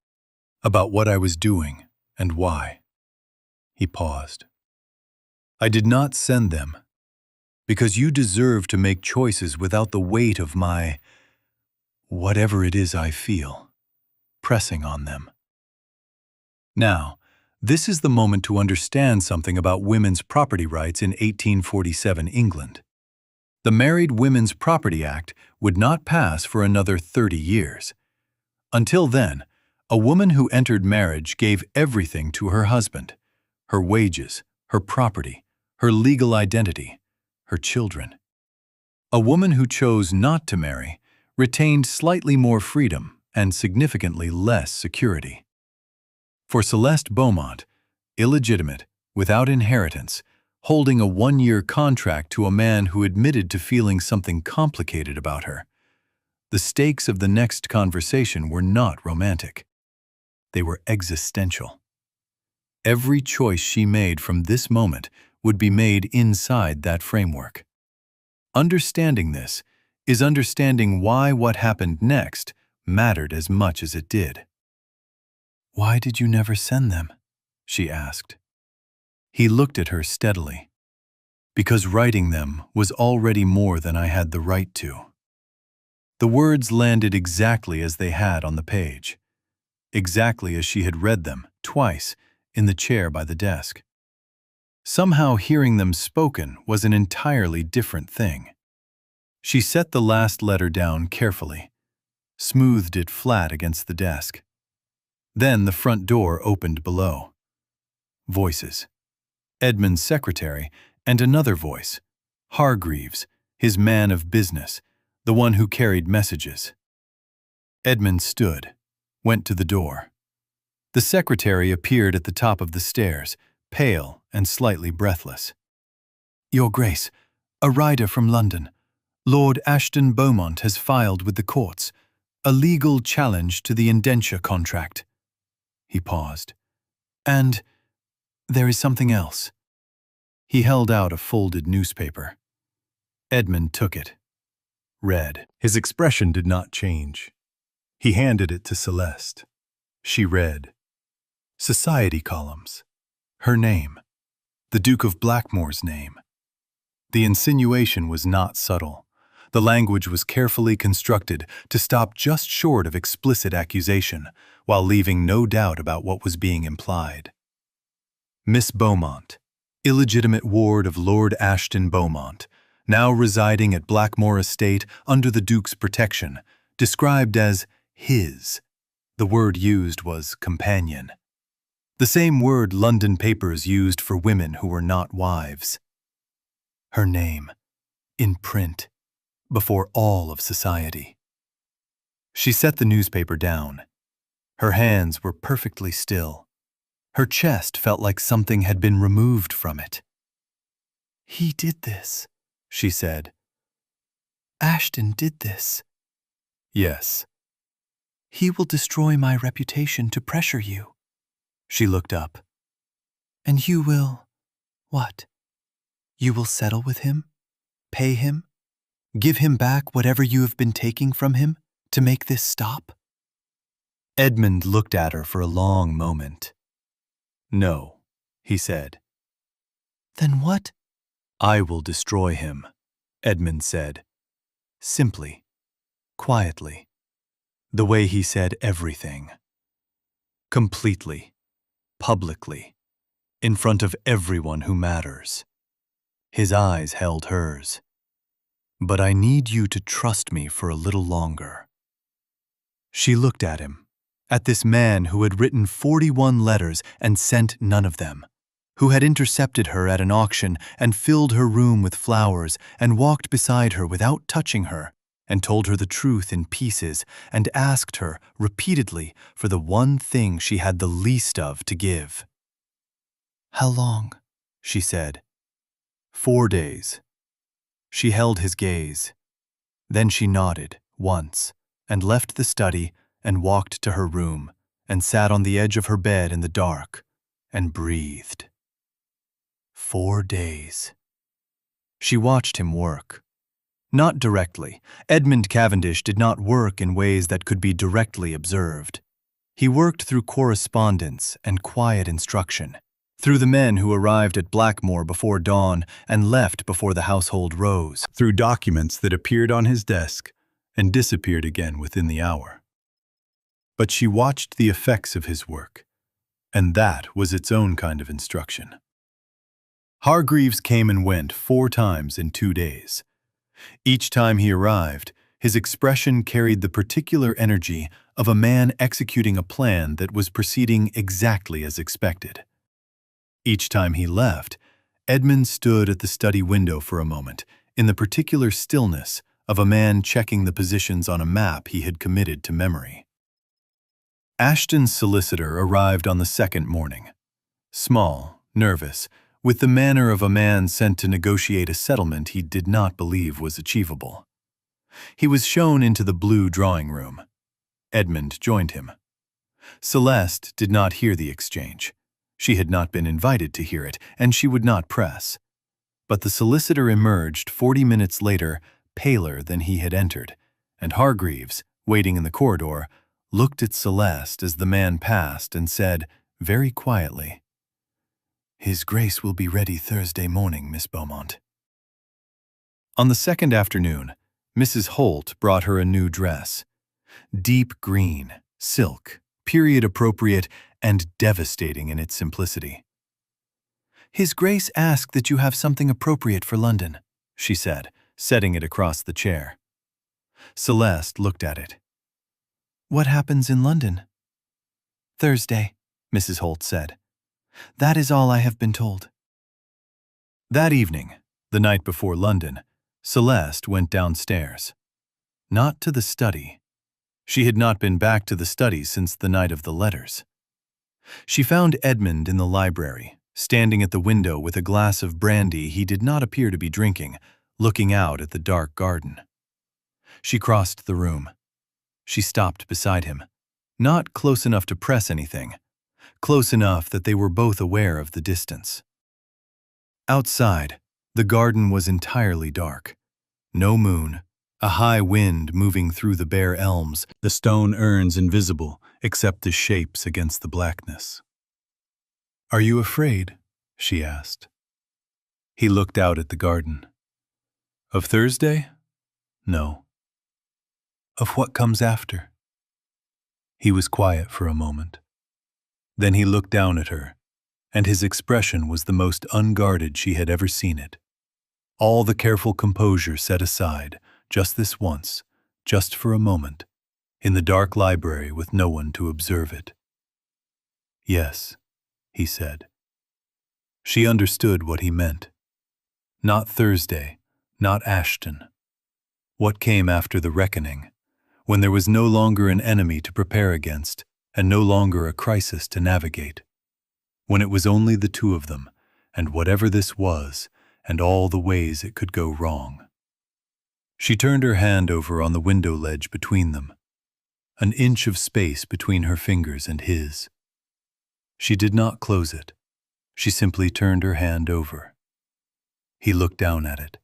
about what I was doing and why." He paused. "I did not send them because you deserve to make choices without the weight of my, whatever it is I feel, pressing on them. Now, this is the moment to understand something about women's property rights in 1847 England. The Married Women's Property Act would not pass for another 30 years. Until then, a woman who entered marriage gave everything to her husband: her wages, her property, her legal identity, her children. A woman who chose not to marry retained slightly more freedom and significantly less security. For Celeste Beaumont, illegitimate, without inheritance, holding a 1-year contract to a man who admitted to feeling something complicated about her, the stakes of the next conversation were not romantic. They were existential. Every choice she made from this moment would be made inside that framework. Understanding this is understanding why what happened next mattered as much as it did. "Why did you never send them?" she asked. He looked at her steadily. "Because writing them was already more than I had the right to." The words landed exactly as they had on the page, exactly as she had read them, twice, in the chair by the desk. Somehow hearing them spoken was an entirely different thing. She set the last letter down carefully, smoothed it flat against the desk. Then the front door opened below. Voices. Edmund's secretary and another voice, Hargreaves, his man of business, the one who carried messages. Edmund stood, went to the door. The secretary appeared at the top of the stairs, pale and slightly breathless. "Your Grace, a rider from London. Lord Ashton Beaumont has filed with the courts a legal challenge to the indenture contract." He paused. "And there is something else." He held out a folded newspaper. Edmund took it, read. His expression did not change. He handed it to Celeste. She read. Society columns. Her name. The Duke of Blackmore's name. The insinuation was not subtle. The language was carefully constructed to stop just short of explicit accusation, while leaving no doubt about what was being implied. Miss Beaumont, illegitimate ward of Lord Ashton Beaumont, now residing at Blackmore Estate under the Duke's protection, described as his. The word used was companion. The same word London papers used for women who were not wives. Her name, in print, before all of society. She set the newspaper down. Her hands were perfectly still. Her chest felt like something had been removed from it. "He did this," she said. "Ashton did this." "Yes." "He will destroy my reputation to pressure you." She looked up. "And you will, what? You will settle with him? Pay him? Give him back whatever you have been taking from him to make this stop?" Edmund looked at her for a long moment. "No," he said. "Then what?" "I will destroy him," Edmund said. Simply, quietly, the way he said everything. Completely, publicly, in front of everyone who matters. His eyes held hers. "But I need you to trust me for a little longer." She looked at him, at this man who had written 41 letters and sent none of them, who had intercepted her at an auction and filled her room with flowers and walked beside her without touching her and told her the truth in pieces and asked her repeatedly for the one thing she had the least of to give. "How long?" she said. 4 days. She held his gaze. Then she nodded once and left the study and walked to her room and sat on the edge of her bed in the dark and breathed. 4 days. She watched him work. Not directly. Edmund Cavendish did not work in ways that could be directly observed. He worked through correspondence and quiet instruction, through the men who arrived at Blackmore before dawn and left before the household rose, through documents that appeared on his desk and disappeared again within the hour. But she watched the effects of his work, and that was its own kind of instruction. Hargreaves came and went 4 times in 2 days. Each time he arrived, his expression carried the particular energy of a man executing a plan that was proceeding exactly as expected. Each time he left, Edmund stood at the study window for a moment, in the particular stillness of a man checking the positions on a map he had committed to memory. Ashton's solicitor arrived on the second morning. Small, nervous, with the manner of a man sent to negotiate a settlement he did not believe was achievable. He was shown into the blue drawing room. Edmund joined him. Celeste did not hear the exchange. She had not been invited to hear it, and she would not press. But the solicitor emerged 40 minutes later, paler than he had entered, and Hargreaves, waiting in the corridor, looked at Celeste as the man passed and said, very quietly, "His Grace will be ready Thursday morning, Miss Beaumont." On the second afternoon, Mrs. Holt brought her a new dress. Deep green, silk, period-appropriate, and devastating in its simplicity. "His Grace asked that you have something appropriate for London," she said, setting it across the chair. Celeste looked at it. "What happens in London?" "Thursday," Mrs. Holt said. "That is all I have been told." That evening, the night before London, Celeste went downstairs. Not to the study. She had not been back to the study since the night of the letters. She found Edmund in the library, standing at the window with a glass of brandy he did not appear to be drinking, looking out at the dark garden. She crossed the room. She stopped beside him, not close enough to press anything, close enough that they were both aware of the distance. Outside, the garden was entirely dark. No moon, a high wind moving through the bare elms, the stone urns invisible except as shapes against the blackness. "Are you afraid?" she asked. He looked out at the garden. "Of Thursday? No." "Of what comes after?" He was quiet for a moment. Then he looked down at her, and his expression was the most unguarded she had ever seen it. All the careful composure set aside, just this once, just for a moment, in the dark library with no one to observe it. "Yes," he said. She understood what he meant. Not Thursday, not Ashton. What came after the reckoning, when there was no longer an enemy to prepare against and no longer a crisis to navigate, when it was only the two of them and whatever this was and all the ways it could go wrong. She turned her hand over on the window ledge between them, an inch of space between her fingers and his. She did not close it. She simply turned her hand over. He looked down at it.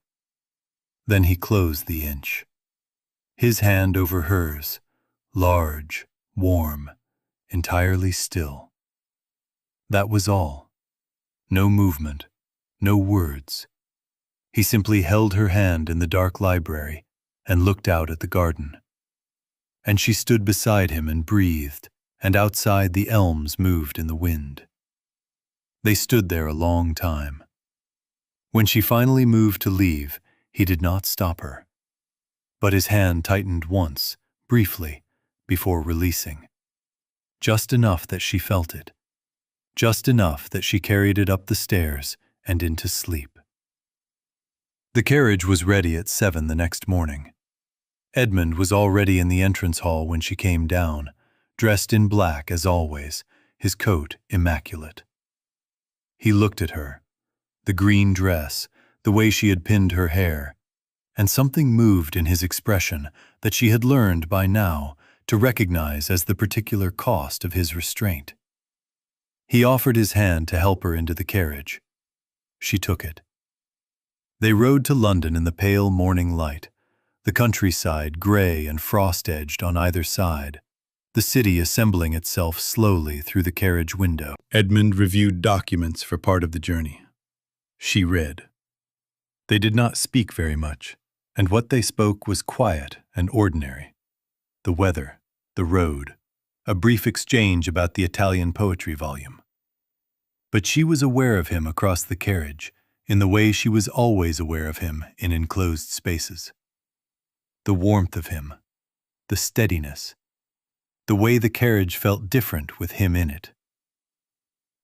Then he closed the inch. His hand over hers, large, warm, entirely still. That was all. No movement, no words. He simply held her hand in the dark library and looked out at the garden. And she stood beside him and breathed, and outside the elms moved in the wind. They stood there a long time. When she finally moved to leave, he did not stop her. But his hand tightened once, briefly, before releasing. Just enough that she felt it. Just enough that she carried it up the stairs and into sleep. The carriage was ready at 7 the next morning. Edmund was already in the entrance hall when she came down, dressed in black as always, his coat immaculate. He looked at her, the green dress, the way she had pinned her hair, and something moved in his expression that she had learned by now to recognize as the particular cost of his restraint. He offered his hand to help her into the carriage. She took it. They rode to London in the pale morning light, the countryside gray and frost-edged on either side, the city assembling itself slowly through the carriage window. Edmund reviewed documents for part of the journey. She read. They did not speak very much, and what they spoke was quiet and ordinary. The weather, the road, a brief exchange about the Italian poetry volume. But she was aware of him across the carriage, in the way she was always aware of him in enclosed spaces. The warmth of him, the steadiness, the way the carriage felt different with him in it.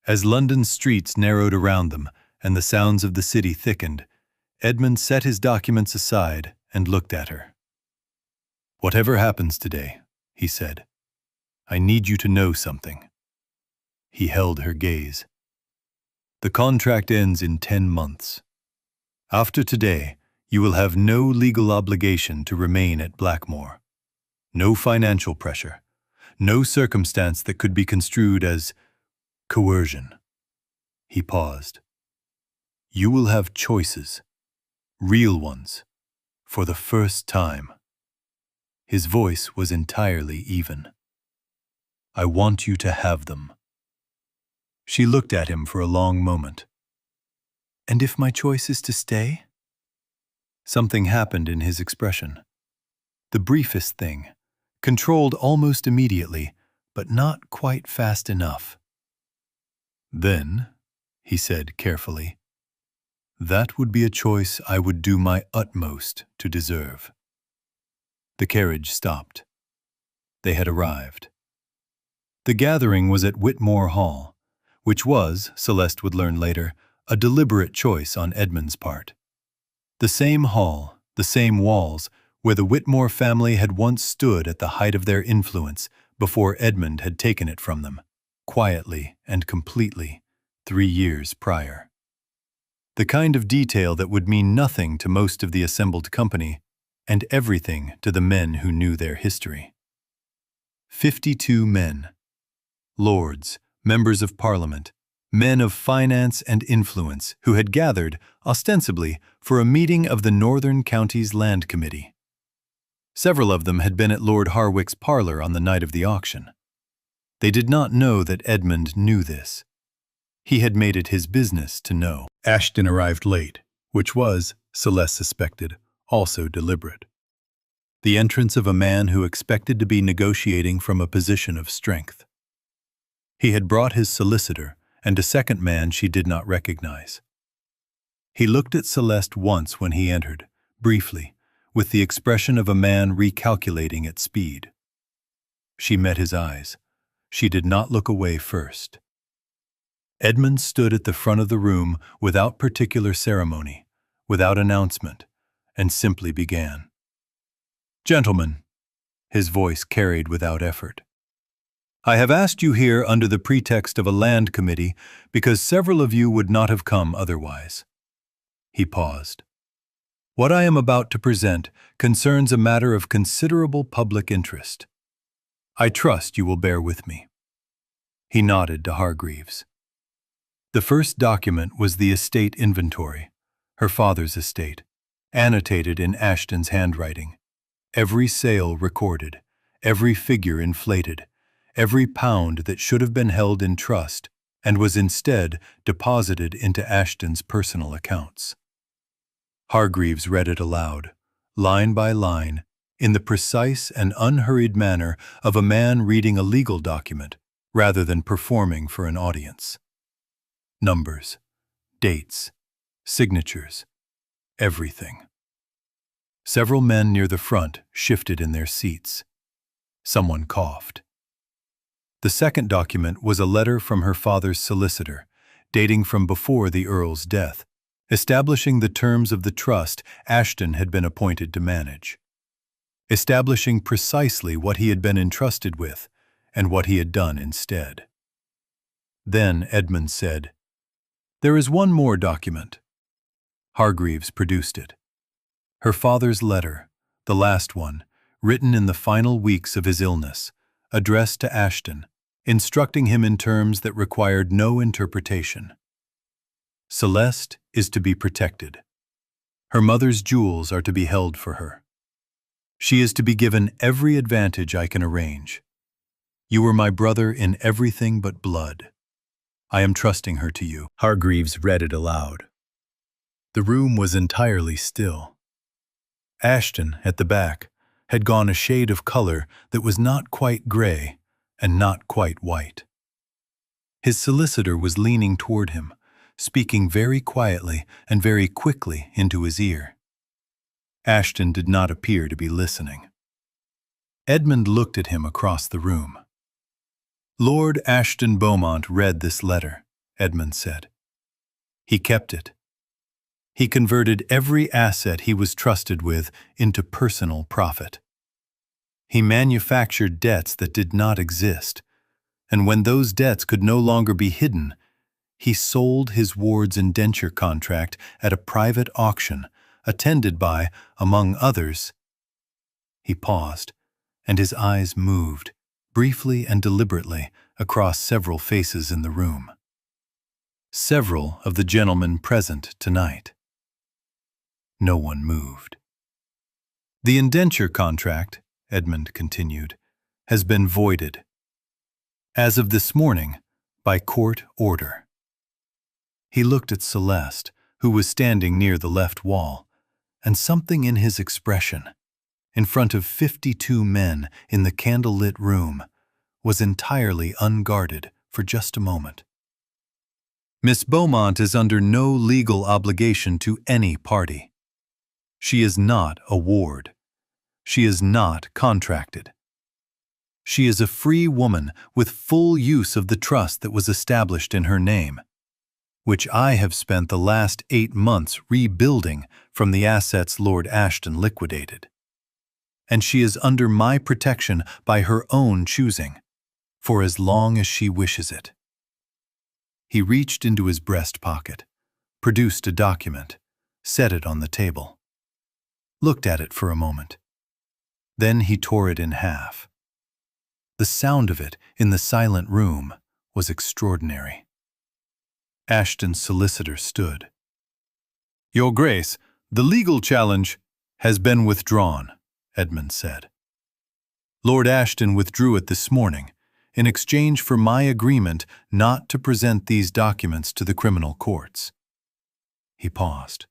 As London's streets narrowed around them and the sounds of the city thickened, Edmund set his documents aside and looked at her. "Whatever happens today," he said, "I need you to know something." He held her gaze. "The contract ends in 10 months. After today, you will have no legal obligation to remain at Blackmore. No financial pressure. No circumstance that could be construed as coercion." He paused. "You will have choices, real ones, for the first time." His voice was entirely even. "I want you to have them." She looked at him for a long moment. "And if my choice is to stay?" Something happened in his expression. the briefest thing, controlled almost immediately, but not quite fast enough. "Then," he said carefully, "that would be a choice I would do my utmost to deserve." The carriage stopped. They had arrived. The gathering was at Whitmore Hall, which was, Celeste would learn later, a deliberate choice on Edmund's part. The same hall, the same walls, where the Whitmore family had once stood at the height of their influence before Edmund had taken it from them, quietly and completely, 3 years prior. The kind of detail that would mean nothing to most of the assembled company, and everything to the men who knew their history. 52 men. Lords, members of Parliament, men of finance and influence who had gathered, ostensibly, for a meeting of the Northern Counties Land Committee. Several of them had been at Lord Harwick's parlor on the night of the auction. They did not know that Edmund knew this. He had made it his business to know. Ashton arrived late, which was, Celeste suspected, also deliberate. The entrance of a man who expected to be negotiating from a position of strength. He had brought his solicitor and a second man she did not recognize. He looked at Celeste once when he entered, briefly, with the expression of a man recalculating at speed. She met his eyes. She did not look away first. Edmund stood at the front of the room without particular ceremony, without announcement, and simply began. "Gentlemen," his voice carried without effort, "I have asked you here under the pretext of a land committee because several of you would not have come otherwise." He paused. "What I am about to present concerns a matter of considerable public interest. I trust you will bear with me." He nodded to Hargreaves. The first document was the estate inventory, her father's estate, annotated in Ashton's handwriting. Every sale recorded, every figure inflated, every pound that should have been held in trust and was instead deposited into Ashton's personal accounts. Hargreaves read it aloud, line by line, in the precise and unhurried manner of a man reading a legal document rather than performing for an audience. Numbers, dates, signatures, everything. Several men near the front shifted in their seats. Someone coughed. The second document was a letter from her father's solicitor, dating from before the Earl's death, establishing the terms of the trust Ashton had been appointed to manage, establishing precisely what he had been entrusted with and what he had done instead. Then Edmund said, "There is one more document." Hargreaves produced it. Her father's letter, the last one, written in the final weeks of his illness, addressed to Ashton, instructing him in terms that required no interpretation. Celeste is to be protected. Her mother's jewels are to be held for her. She is to be given every advantage I can arrange. You were my brother in everything but blood. I am trusting her to you." Hargreaves read it aloud. The room was entirely still. Ashton, at the back, had gone a shade of color that was not quite gray and not quite white. His solicitor was leaning toward him, speaking very quietly and very quickly into his ear. Ashton did not appear to be listening. Edmund looked at him across the room. "Lord Ashton Beaumont read this letter," Edmund said. "He kept it. He converted every asset he was trusted with into personal profit. He manufactured debts that did not exist, and when those debts could no longer be hidden, he sold his ward's indenture contract at a private auction, attended by, among others—" He paused, and his eyes moved, briefly and deliberately, across several faces in the room. Several of the gentlemen present tonight. No one moved. "The indenture contract," Edmund continued, "has been voided. As of this morning, by court order." He looked at Celeste, who was standing near the left wall, and something in his expression, in front of 52 men in the candlelit room, was entirely unguarded for just a moment. Miss Beaumont is under no legal obligation to any party. She is not a ward. She is not contracted. She is a free woman with full use of the trust that was established in her name, which I have spent the last 8 months rebuilding from the assets Lord Ashton liquidated. And she is under my protection by her own choosing, for as long as she wishes it. He reached into his breast pocket, produced a document, set it on the table, looked at it for a moment. Then he tore it in half. The sound of it in the silent room was extraordinary. Ashton's solicitor stood. "Your Grace, the legal challenge has been withdrawn," Edmund said. "Lord Ashton withdrew it this morning in exchange for my agreement not to present these documents to the criminal courts." He paused.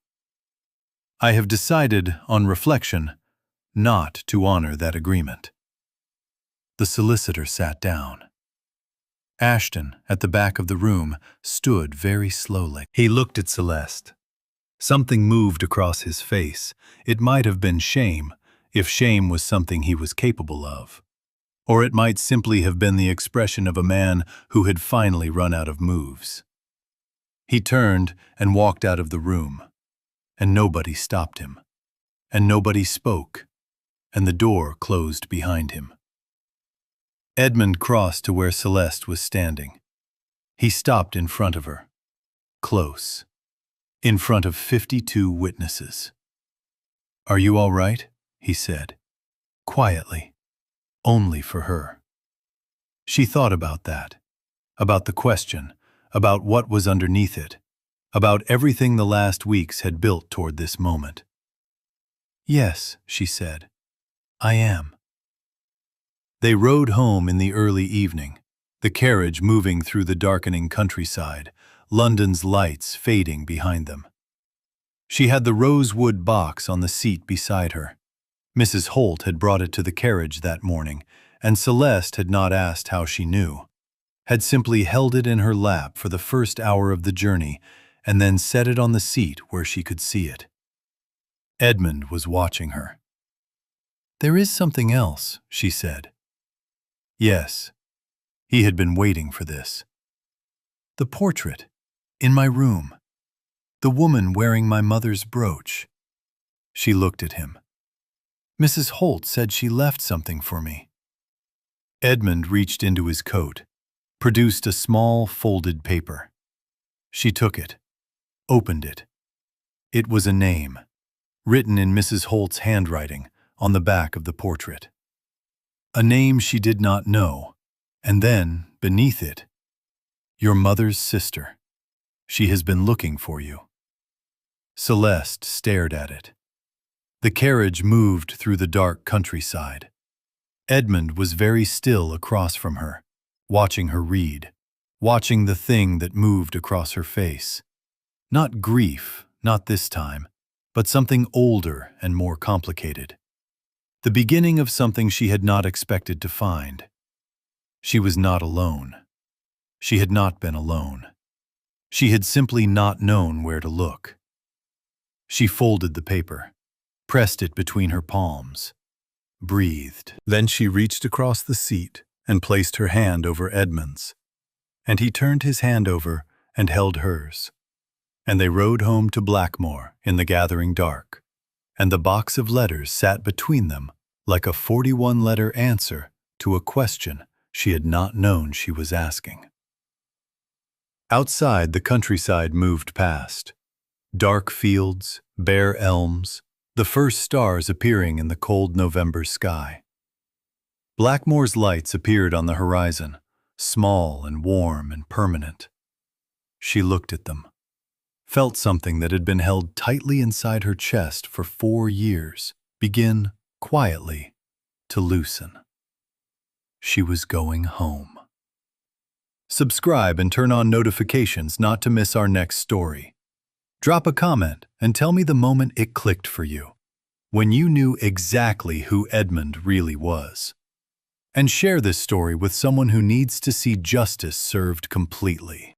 "I have decided, on reflection, not to honor that agreement." The solicitor sat down. Ashton, at the back of the room, stood very slowly. He looked at Celeste. Something moved across his face. It might have been shame, if shame was something he was capable of. Or it might simply have been the expression of a man who had finally run out of moves. He turned and walked out of the room, and nobody stopped him, and nobody spoke, and the door closed behind him. Edmund crossed to where Celeste was standing. He stopped in front of her, close, in front of 52 witnesses. "Are you all right?" he said, quietly, only for her. She thought about that, about the question, about what was underneath it, about everything the last weeks had built toward this moment. "Yes," she said, "I am." They rode home in the early evening, the carriage moving through the darkening countryside, London's lights fading behind them. She had the rosewood box on the seat beside her. Mrs. Holt had brought it to the carriage that morning, and Celeste had not asked how she knew, had simply held it in her lap for the first hour of the journey and then set it on the seat where she could see it. Edmund was watching her. "There is something else," she said. Yes, he had been waiting for this. "The portrait, in my room. The woman wearing my mother's brooch." She looked at him. "Mrs. Holt said she left something for me." Edmund reached into his coat, produced a small folded paper. She took it, opened it. It was a name, written in Mrs. Holt's handwriting on the back of the portrait. A name she did not know, and then, beneath it, "Your mother's sister. She has been looking for you." Celeste stared at it. The carriage moved through the dark countryside. Edmund was very still across from her, watching her read, watching the thing that moved across her face. Not grief, not this time, but something older and more complicated. The beginning of something she had not expected to find. She was not alone. She had not been alone. She had simply not known where to look. She folded the paper, pressed it between her palms, breathed. Then she reached across the seat and placed her hand over Edmund's, and he turned his hand over and held hers. And they rode home to Blackmore in the gathering dark, and the box of letters sat between them like a 41-letter answer to a question she had not known she was asking. Outside, the countryside moved past. Dark fields, bare elms, the first stars appearing in the cold November sky. Blackmore's lights appeared on the horizon, small and warm and permanent. She looked at them, felt something that had been held tightly inside her chest for 4 years begin, quietly, to loosen. She was going home. Subscribe and turn on notifications not to miss our next story. Drop a comment and tell me the moment it clicked for you. when you knew exactly who Edmund really was. And share this story with someone who needs to see justice served completely.